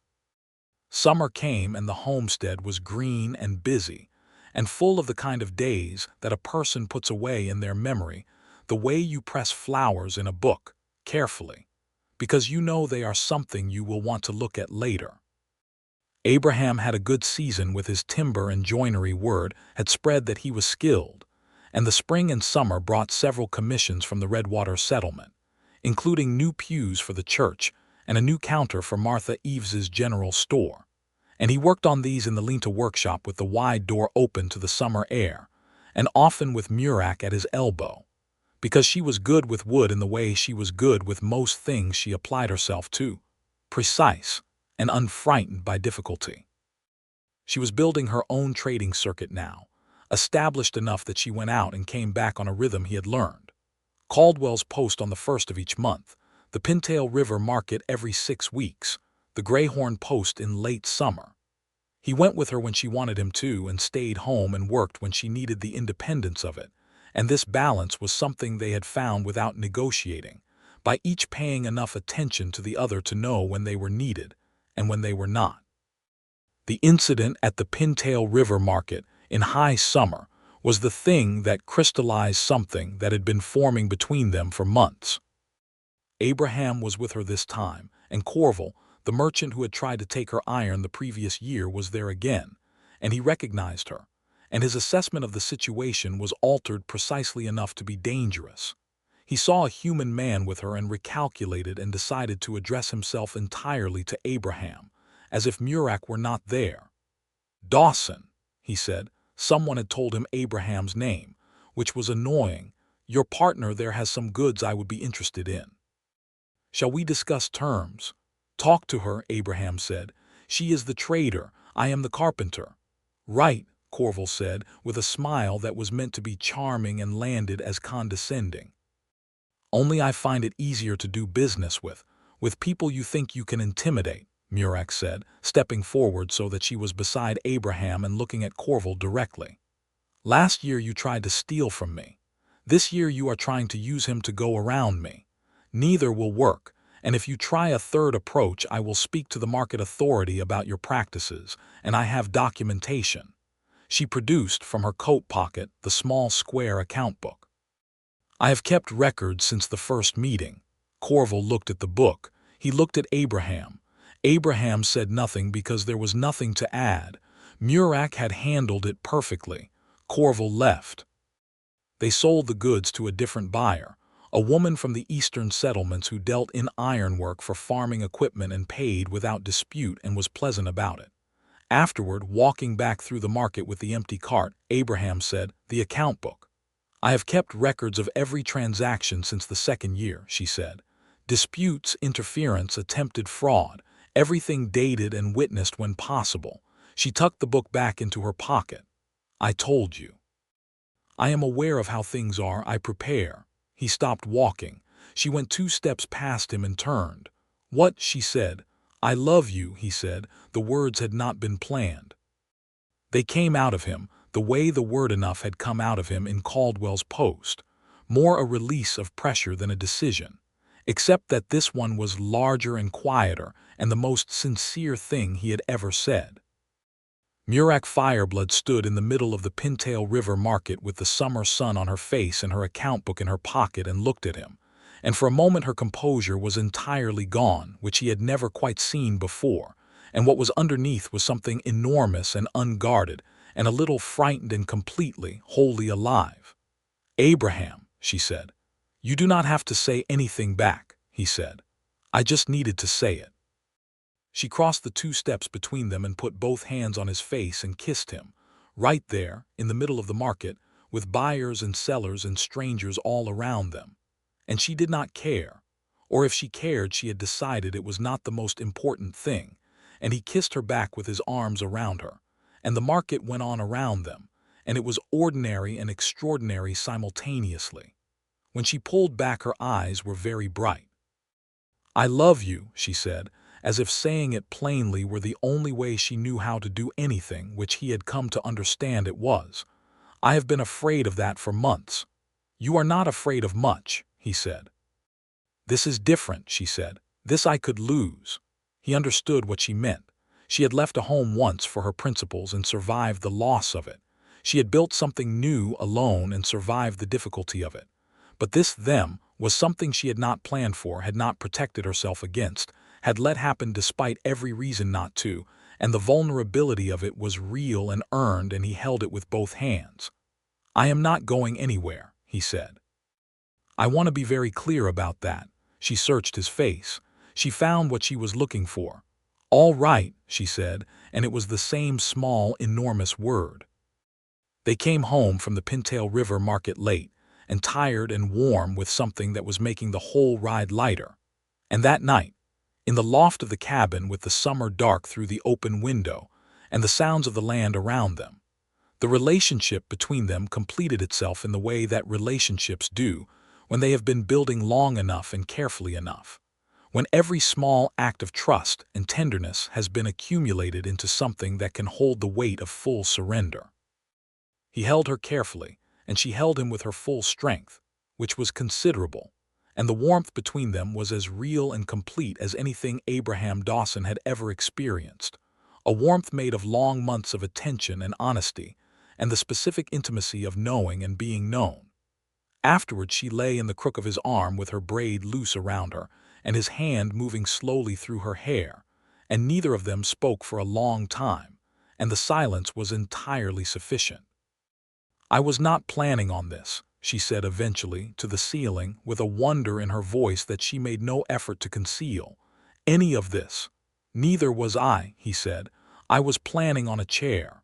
Summer came and the homestead was green and busy, and full of the kind of days that a person puts away in their memory, the way you press flowers in a book, carefully, because you know they are something you will want to look at later. Abraham had a good season with his timber and joinery. Word had spread that he was skilled, and the spring and summer brought several commissions from the Redwater settlement, including new pews for the church and a new counter for Martha Eves's general store. And he worked on these in the Linta workshop with the wide door open to the summer air, and often with Murak at his elbow. Because she was good with wood in the way she was good with most things she applied herself to, precise, and unfrightened by difficulty. She was building her own trading circuit now, established enough that she went out and came back on a rhythm he had learned. Caldwell's Post on the 1st of each month, the Pintail River Market every 6 weeks, the Greyhorn Post in late summer. He went with her when she wanted him to and stayed home and worked when she needed the independence of it, and this balance was something they had found without negotiating, by each paying enough attention to the other to know when they were needed and when they were not. The incident at the Pintail River Market in high summer was the thing that crystallized something that had been forming between them for months. Abraham was with her this time, and Corval, the merchant who had tried to take her iron the previous year, was there again, and he recognized her, and his assessment of the situation was altered precisely enough to be dangerous. He saw a human man with her and recalculated and decided to address himself entirely to Abraham, as if Murak were not there. Dawson, he said. Someone had told him Abraham's name, which was annoying. Your partner there has some goods I would be interested in. Shall we discuss terms? Talk to her, Abraham said. She is the trader, I am the carpenter. Right, Corval said, with a smile that was meant to be charming and landed as condescending. Only I find it easier to do business with people you think you can intimidate, Murak said, stepping forward so that she was beside Abraham and looking at Corval directly. Last year you tried to steal from me. This year you are trying to use him to go around me. Neither will work, and if you try a third approach, I will speak to the market authority about your practices, and I have documentation. She produced from her coat pocket the small square account book. I have kept records since the first meeting. Corval looked at the book. He looked at Abraham. Abraham said nothing because there was nothing to add. Murak had handled it perfectly. Corval left. They sold the goods to a different buyer, a woman from the eastern settlements who dealt in ironwork for farming equipment and paid without dispute and was pleasant about it. Afterward, walking back through the market with the empty cart, Abraham said, "The account book. I have kept records of every transaction since the second year," she said. "Disputes, interference, attempted fraud, everything dated and witnessed when possible." She tucked the book back into her pocket. "I told you. I am aware of how things are. I prepare." He stopped walking. She went 2 steps past him and turned. "What?" she said. "I love you," he said. The words had not been planned. They came out of him, the way the word enough had come out of him in Caldwell's post. More a release of pressure than a decision. Except that this one was larger and quieter, and the most sincere thing he had ever said. Murak Fireblood stood in the middle of the Pintail River market with the summer sun on her face and her account book in her pocket and looked at him. And for a moment her composure was entirely gone, which he had never quite seen before, and what was underneath was something enormous and unguarded, and a little frightened and completely, wholly alive. "Abraham," she said. "You do not have to say anything back," he said. "I just needed to say it." She crossed the 2 steps between them and put both hands on his face and kissed him, right there, in the middle of the market, with buyers and sellers and strangers all around them. And she did not care, or if she cared she had decided it was not the most important thing, and he kissed her back with his arms around her, and the market went on around them, and it was ordinary and extraordinary simultaneously. When she pulled back her eyes were very bright. "I love you," she said, as if saying it plainly were the only way she knew how to do anything, which he had come to understand it was. "I have been afraid of that for months." "You are not afraid of much," he said. "This is different," she said. "This I could lose." He understood what she meant. She had left a home once for her principles and survived the loss of it. She had built something new alone and survived the difficulty of it. But this them was something she had not planned for, had not protected herself against, had let happen despite every reason not to, and the vulnerability of it was real and earned, and he held it with both hands. "I am not going anywhere," he said. "I want to be very clear about that." She searched his face. She found what she was looking for. "All right," she said, and it was the same small, enormous word. They came home from the Pintail River market late, and tired and warm with something that was making the whole ride lighter. And that night, in the loft of the cabin with the summer dark through the open window, and the sounds of the land around them, the relationship between them completed itself in the way that relationships do when they have been building long enough and carefully enough, when every small act of trust and tenderness has been accumulated into something that can hold the weight of full surrender. He held her carefully, and she held him with her full strength, which was considerable, and the warmth between them was as real and complete as anything Abraham Dawson had ever experienced, a warmth made of long months of attention and honesty, and the specific intimacy of knowing and being known. Afterward she lay in the crook of his arm with her braid loose around her, and his hand moving slowly through her hair, and neither of them spoke for a long time, and the silence was entirely sufficient. "I was not planning on this," she said eventually, to the ceiling, with a wonder in her voice that she made no effort to conceal. "Any of this." "Neither was I," he said. "I was planning on a chair."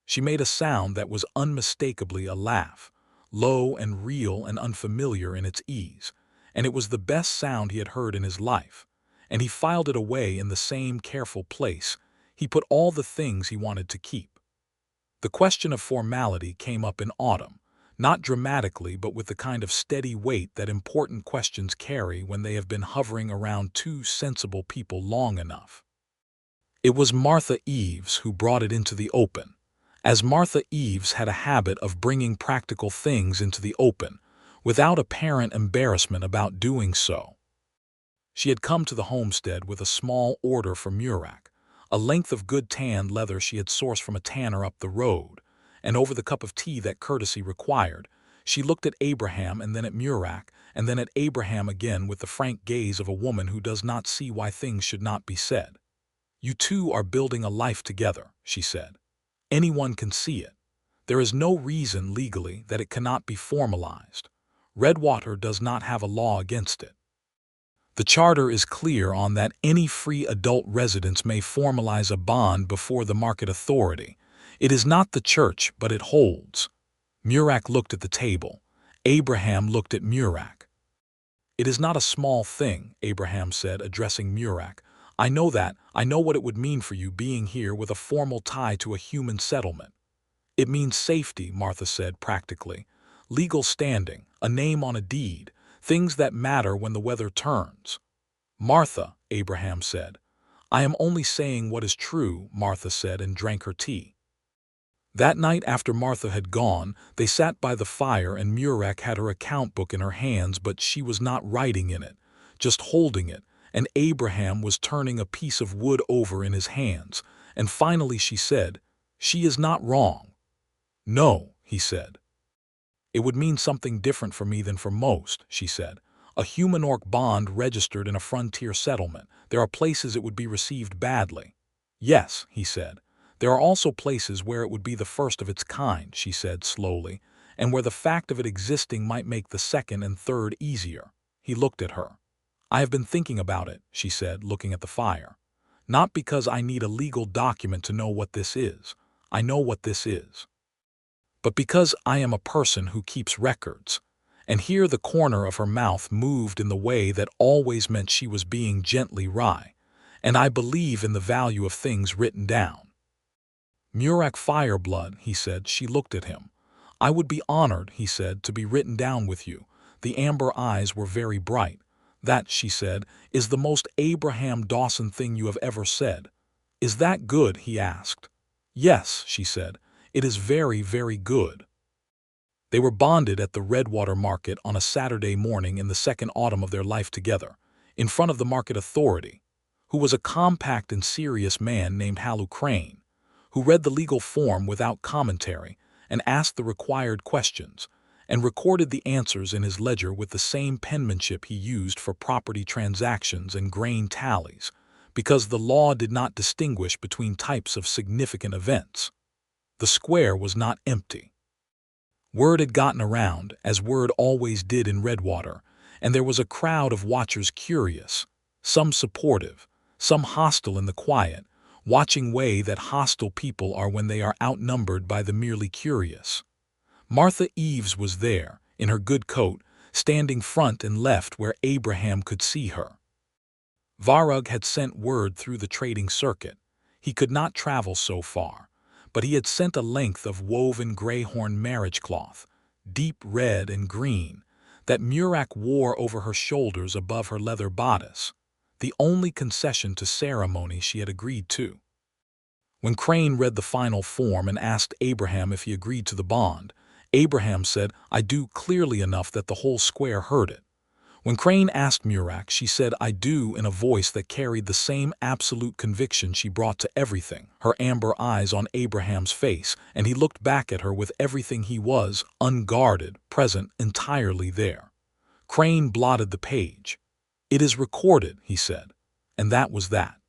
She made a sound that was unmistakably a laugh, low and real and unfamiliar in its ease, and it was the best sound he had heard in his life, and he filed it away in the same careful place. He put all the things he wanted to keep. The question of formality came up in autumn, not dramatically but with the kind of steady weight that important questions carry when they have been hovering around 2 sensible people long enough. It was Martha Eves who brought it into the open, as Martha Eves had a habit of bringing practical things into the open, without apparent embarrassment about doing so. She had come to the homestead with a small order for Murak, a length of good tanned leather she had sourced from a tanner up the road, and over the cup of tea that courtesy required, she looked at Abraham and then at Murak, and then at Abraham again with the frank gaze of a woman who does not see why things should not be said. "You two are building a life together," she said. "Anyone can see it. There is no reason legally that it cannot be formalized. Redwater does not have a law against it. The charter is clear on that any free adult residents may formalize a bond before the market authority. It is not the church, but it holds. Murak looked at the table. Abraham looked at Murak. It is not a small thing, Abraham said, addressing Murak. I know that. I know what it would mean for you being here with a formal tie to a human settlement. It means safety, Martha said practically. Legal standing, a name on a deed, things that matter when the weather turns. Martha, Abraham said. I am only saying what is true, Martha said and drank her tea. That night after Martha had gone, they sat by the fire and Murak had her account book in her hands, but she was not writing in it, just holding it, and Abraham was turning a piece of wood over in his hands, and finally she said, "She is not wrong." "No," he said. "It would mean something different for me than for most," she said. "A human-orc bond registered in a frontier settlement. There are places it would be received badly." "Yes," he said. "There are also places where it would be the first of its kind," she said slowly, "and where the fact of it existing might make the second and third easier." He looked at her. "I have been thinking about it," she said, looking at the fire. "Not because I need a legal document to know what this is. I know what this is. But because I am a person who keeps records." And here the corner of her mouth moved in the way that always meant she was being gently wry. "And I believe in the value of things written down." "Murak Fireblood," he said. She looked at him. "I would be honored," he said, "to be written down with you." The amber eyes were very bright. "That," she said, "is the most Abraham Dawson thing you have ever said." "Is that good?" he asked. "Yes," she said. "It is very, very good." They were bonded at the Redwater Market on a Saturday morning in the second autumn of their life together, in front of the market authority, who was a compact and serious man named Hallu Crane, who read the legal form without commentary and asked the required questions, and recorded the answers in his ledger with the same penmanship he used for property transactions and grain tallies, because the law did not distinguish between types of significant events. The square was not empty. Word had gotten around, as word always did in Redwater, and there was a crowd of watchers curious, some supportive, some hostile in the quiet, watching way that hostile people are when they are outnumbered by the merely curious. Martha Eves was there, in her good coat, standing front and left where Abraham could see her. Varug had sent word through the trading circuit. He could not travel so far, but he had sent a length of woven greyhorn marriage cloth, deep red and green, that Murak wore over her shoulders above her leather bodice, the only concession to ceremony she had agreed to. When Crane read the final form and asked Abraham if he agreed to the bond, Abraham said, "I do," clearly enough that the whole square heard it. When Crane asked Murak, she said, "I do," in a voice that carried the same absolute conviction she brought to everything, her amber eyes on Abraham's face, and he looked back at her with everything he was, unguarded, present, entirely there. Crane blotted the page. "It is recorded," he said, and that was that.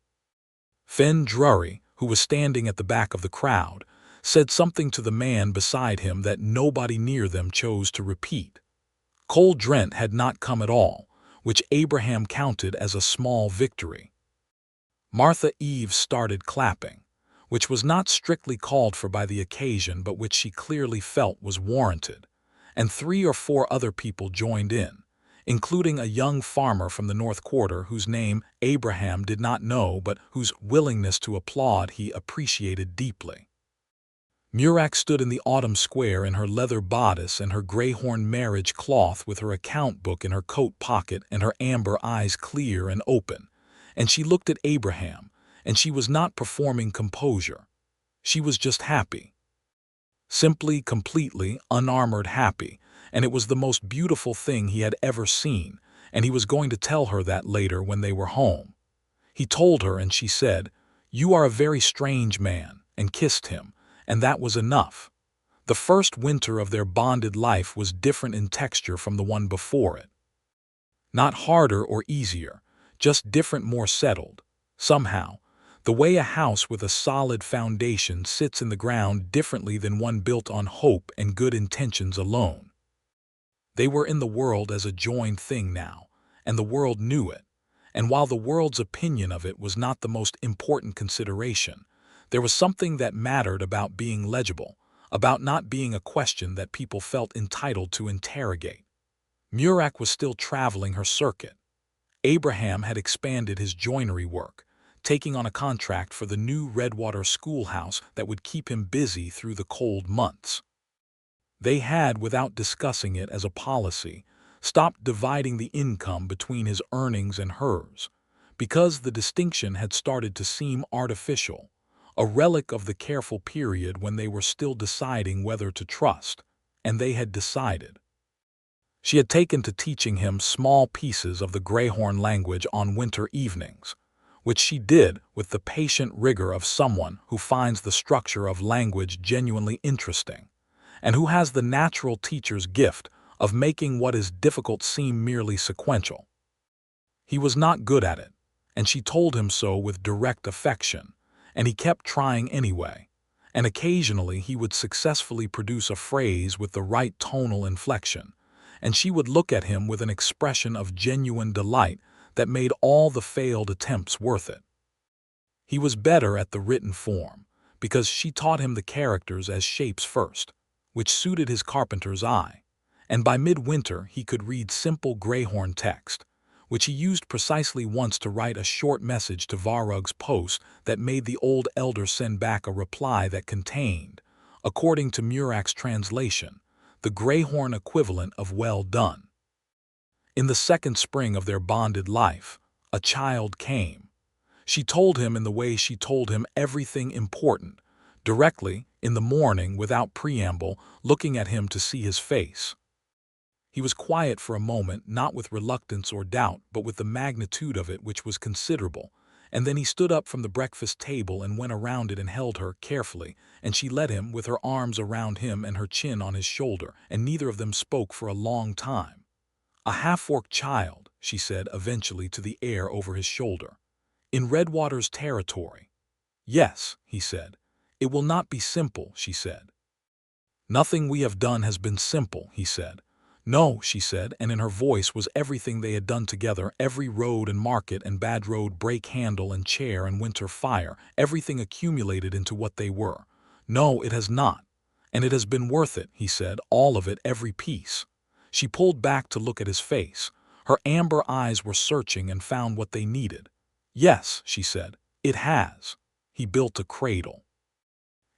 Fen Drury, who was standing at the back of the crowd, said something to the man beside him that nobody near them chose to repeat. Cole Drent had not come at all, which Abraham counted as a small victory. Martha Eves started clapping, which was not strictly called for by the occasion but which she clearly felt was warranted, and 3 or 4 other people joined in, including a young farmer from the North Quarter whose name Abraham did not know but whose willingness to applaud he appreciated deeply. Murak stood in the autumn square in her leather bodice and her greyhorn marriage cloth with her account book in her coat pocket and her amber eyes clear and open, and she looked at Abraham, and she was not performing composure. She was just happy. Simply, completely, unarmored happy, and it was the most beautiful thing he had ever seen, and he was going to tell her that later when they were home. He told her and she said, "You are a very strange man," and kissed him, and that was enough. The first winter of their bonded life was different in texture from the one before it. Not harder or easier, just different, more settled. Somehow, the way a house with a solid foundation sits in the ground differently than one built on hope and good intentions alone. They were in the world as a joined thing now, and the world knew it. And while the world's opinion of it was not the most important consideration, there was something that mattered about being legible, about not being a question that people felt entitled to interrogate. Murak was still traveling her circuit. Abraham had expanded his joinery work, taking on a contract for the new Redwater schoolhouse that would keep him busy through the cold months. They had, without discussing it as a policy, stopped dividing the income between his earnings and hers, because the distinction had started to seem artificial, a relic of the careful period when they were still deciding whether to trust, and they had decided. She had taken to teaching him small pieces of the Greyhorn language on winter evenings, which she did with the patient rigor of someone who finds the structure of language genuinely interesting, and who has the natural teacher's gift of making what is difficult seem merely sequential. He was not good at it, and she told him so with direct affection, and he kept trying anyway, and occasionally he would successfully produce a phrase with the right tonal inflection, and she would look at him with an expression of genuine delight that made all the failed attempts worth it. He was better at the written form, because she taught him the characters as shapes first, which suited his carpenter's eye, and by midwinter he could read simple Greyhorn text, which he used precisely once to write a short message to Varug's post that made the old elder send back a reply that contained, according to Murak's translation, the Greyhorn equivalent of "well done." In the second spring of their bonded life, a child came. She told him in the way she told him everything important, directly, in the morning, without preamble, looking at him to see his face. He was quiet for a moment, not with reluctance or doubt, but with the magnitude of it, which was considerable, and then he stood up from the breakfast table and went around it and held her carefully, and she led him with her arms around him and her chin on his shoulder, and neither of them spoke for a long time. "A half-orc child," she said eventually to the air over his shoulder. "In Redwater's territory." "Yes," he said. "It will not be simple," she said. "Nothing we have done has been simple," he said. "No," she said, and in her voice was everything they had done together, every road and market and bad road, brake handle and chair and winter fire, everything accumulated into what they were. "No, it has not. And it has been worth it," he said, "all of it, every piece." She pulled back to look at his face. Her amber eyes were searching and found what they needed. "Yes," she said, "it has. He built a cradle.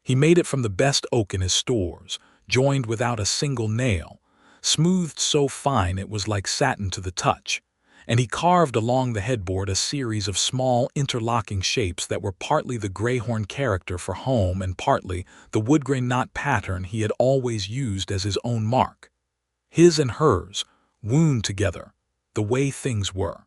He made it from the best oak in his stores, joined without a single nail, smoothed so fine it was like satin to the touch, and he carved along the headboard a series of small interlocking shapes that were partly the Greyhorn character for home and partly the woodgrain knot pattern he had always used as his own mark. His and hers, wound together, the way things were.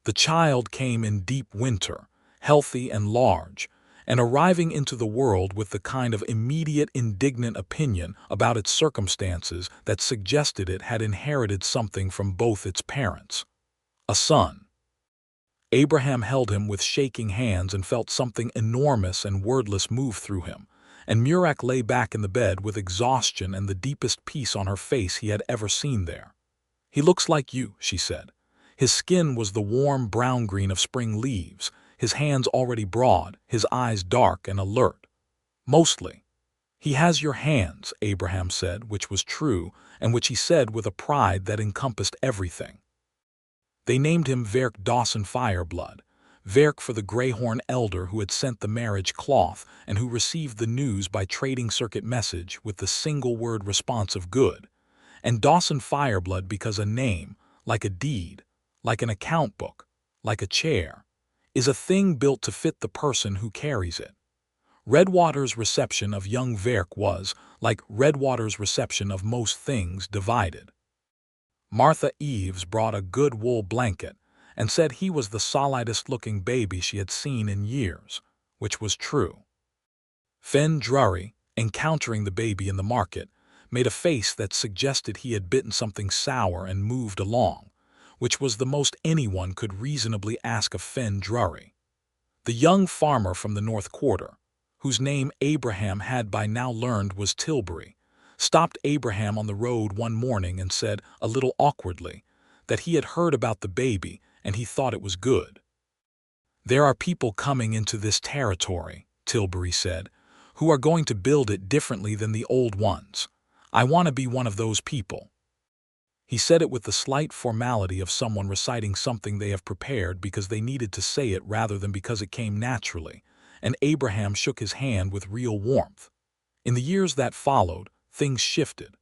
The child came in deep winter, healthy and large, and arriving into the world with the kind of immediate indignant opinion about its circumstances that suggested it had inherited something from both its parents. A son. Abraham held him with shaking hands and felt something enormous and wordless move through him, and Murak lay back in the bed with exhaustion and the deepest peace on her face he had ever seen there. "He looks like you," she said. His skin was the warm brown-green of spring leaves, his hands already broad, his eyes dark and alert. "Mostly." "He has your hands," Abraham said, which was true, and which he said with a pride that encompassed everything. They named him Verk Dawson Fireblood, Verk for the Greyhorn elder who had sent the marriage cloth and who received the news by trading circuit message with the single-word response of good, and Dawson Fireblood because a name, like a deed, like an account book, like a chair, is a thing built to fit the person who carries it. Redwater's reception of young Verk was, like Redwater's reception of most things, divided. Martha Eves brought a good wool blanket and said he was the solidest-looking baby she had seen in years, which was true. Fen Drury, encountering the baby in the market, made a face that suggested he had bitten something sour and moved along, which was the most anyone could reasonably ask of Fen Drury. The young farmer from the North Quarter, whose name Abraham had by now learned was Tilbury, stopped Abraham on the road one morning and said, a little awkwardly, that he had heard about the baby and he thought it was good. "There are people coming into this territory," Tilbury said, "who are going to build it differently than the old ones. I want to be one of those people." He said it with the slight formality of someone reciting something they have prepared because they needed to say it rather than because it came naturally, and Abraham shook his hand with real warmth. In the years that followed, things shifted.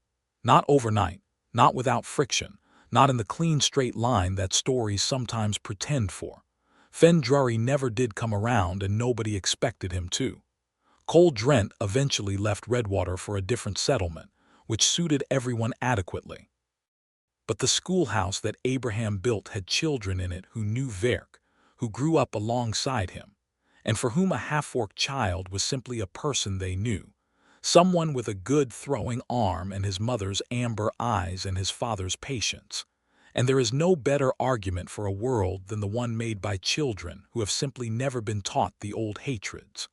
Not overnight, not without friction, not in the clean straight line that stories sometimes pretend for. Fen Drury never did come around and nobody expected him to. Cole Drent eventually left Redwater for a different settlement, which suited everyone adequately. But the schoolhouse that Abraham built had children in it who knew Verk, who grew up alongside him, and for whom a half-orc child was simply a person they knew, someone with a good throwing arm and his mother's amber eyes and his father's patience. And there is no better argument for a world than the one made by children who have simply never been taught the old hatreds.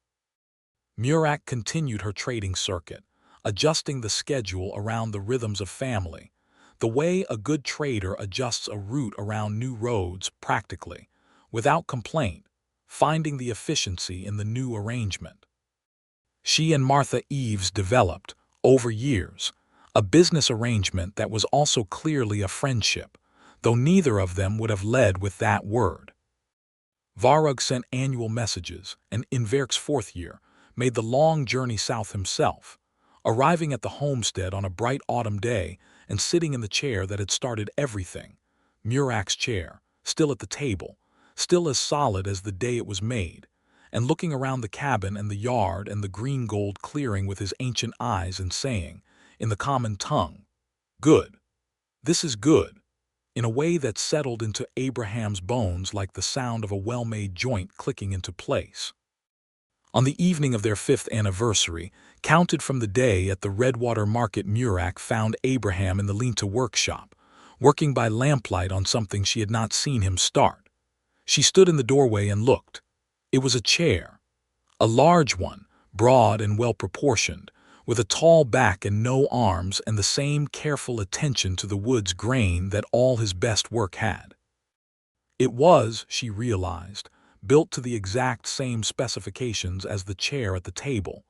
Murak continued her trading circuit, adjusting the schedule around the rhythms of family, the way a good trader adjusts a route around new roads practically, without complaint, finding the efficiency in the new arrangement. She and Martha Eves developed, over years, a business arrangement that was also clearly a friendship, though neither of them would have led with that word. Varug sent annual messages, and in Verk's fourth year, made the long journey south himself, arriving at the homestead on a bright autumn day and sitting in the chair that had started everything, Murak's chair, still at the table, still as solid as the day it was made, and looking around the cabin and the yard and the green gold clearing with his ancient eyes and saying, in the common tongue, "Good. This is good," in a way that settled into Abraham's bones like the sound of a well-made joint clicking into place. On the evening of their 5th anniversary, counted from the day at the Redwater Market, Murak found Abraham in the Linta workshop, working by lamplight on something she had not seen him start. She stood in the doorway and looked. It was a chair. A large one, broad and well-proportioned, with a tall back and no arms and the same careful attention to the wood's grain that all his best work had. It was, she realized, built to the exact same specifications as the chair at the table,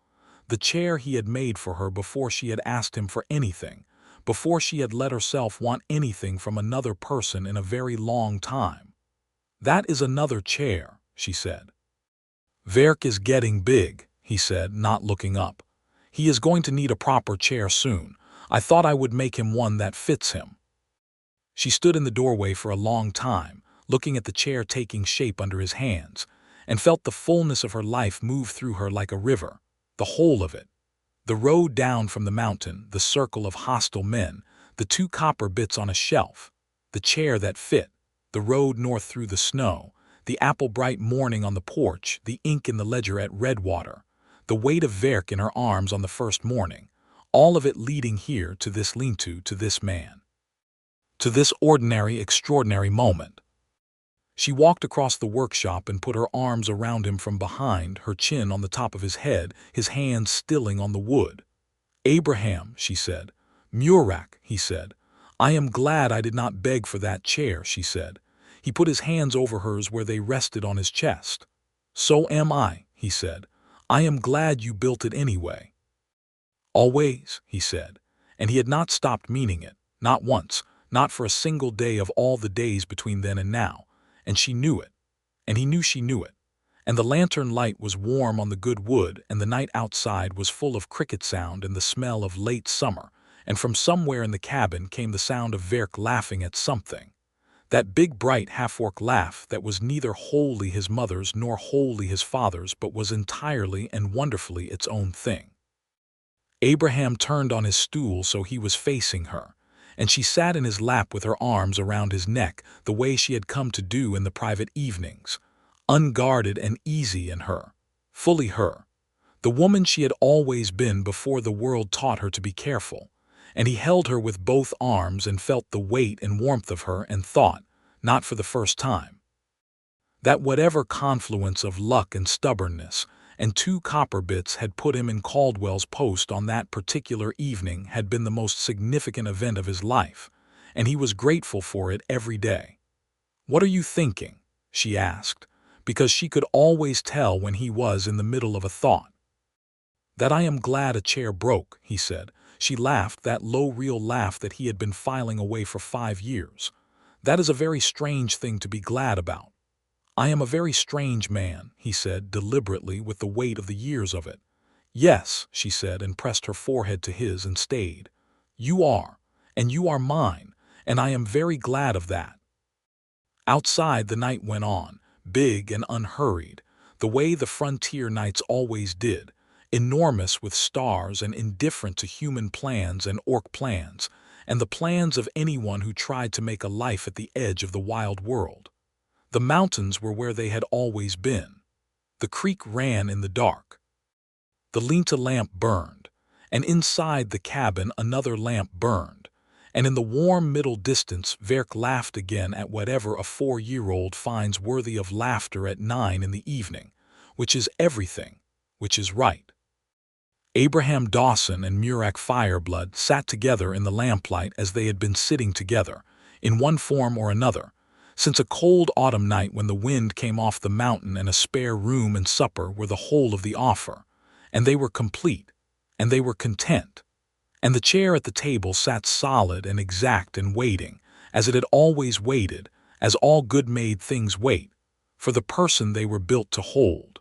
the chair he had made for her before she had asked him for anything, before she had let herself want anything from another person in a very long time. "That is another chair," she said. "Verk is getting big," he said, not looking up. "He is going to need a proper chair soon. I thought I would make him one that fits him." She stood in the doorway for a long time, looking at the chair taking shape under his hands, and felt the fullness of her life move through her like a river, the whole of it. The road down from the mountain, the circle of hostile men, the 2 copper bits on a shelf, the chair that fit, the road north through the snow, the apple-bright morning on the porch, the ink in the ledger at Redwater, the weight of Verk in her arms on the first morning, all of it leading here to this lean-to, to this man. To this ordinary, extraordinary moment. She walked across the workshop and put her arms around him from behind, her chin on the top of his head, his hands stilling on the wood. "Abraham," she said. "Murak," he said. "I am glad I did not beg for that chair," she said. He put his hands over hers where they rested on his chest. "So am I," he said. "I am glad you built it anyway." "Always," he said, and he had not stopped meaning it, not once, not for a single day of all the days between then and now. And she knew it, and he knew she knew it, and the lantern light was warm on the good wood, and the night outside was full of cricket sound and the smell of late summer, and from somewhere in the cabin came the sound of Verk laughing at something, that big bright half-orc laugh that was neither wholly his mother's nor wholly his father's but was entirely and wonderfully its own thing. Abraham turned on his stool so he was facing her, and she sat in his lap with her arms around his neck the way she had come to do in the private evenings, unguarded and easy in her, fully her, the woman she had always been before the world taught her to be careful, and he held her with both arms and felt the weight and warmth of her and thought, not for the first time, that whatever confluence of luck and stubbornness and 2 copper bits had put him in Caldwell's post on that particular evening had been the most significant event of his life, and he was grateful for it every day. "What are you thinking?" she asked, because she could always tell when he was in the middle of a thought. "That I am glad a chair broke," he said. She laughed, that low, real laugh that he had been filing away for 5 years. "That is a very strange thing to be glad about." "I am a very strange man," he said deliberately with the weight of the years of it. "Yes," she said, and pressed her forehead to his and stayed. "You are, and you are mine, and I am very glad of that." Outside the night went on, big and unhurried, the way the frontier nights always did, enormous with stars and indifferent to human plans and orc plans, and the plans of anyone who tried to make a life at the edge of the wild world. The mountains were where they had always been. The creek ran in the dark. The Lenta lamp burned, and inside the cabin another lamp burned, and in the warm middle distance Verk laughed again at whatever a 4-year-old finds worthy of laughter at 9 in the evening, which is everything, which is right. Abraham Dawson and Murak Fireblood sat together in the lamplight as they had been sitting together, in one form or another, since a cold autumn night when the wind came off the mountain and a spare room and supper were the whole of the offer, and they were complete, and they were content, and the chair at the table sat solid and exact and waiting, as it had always waited, as all good-made things wait, for the person they were built to hold.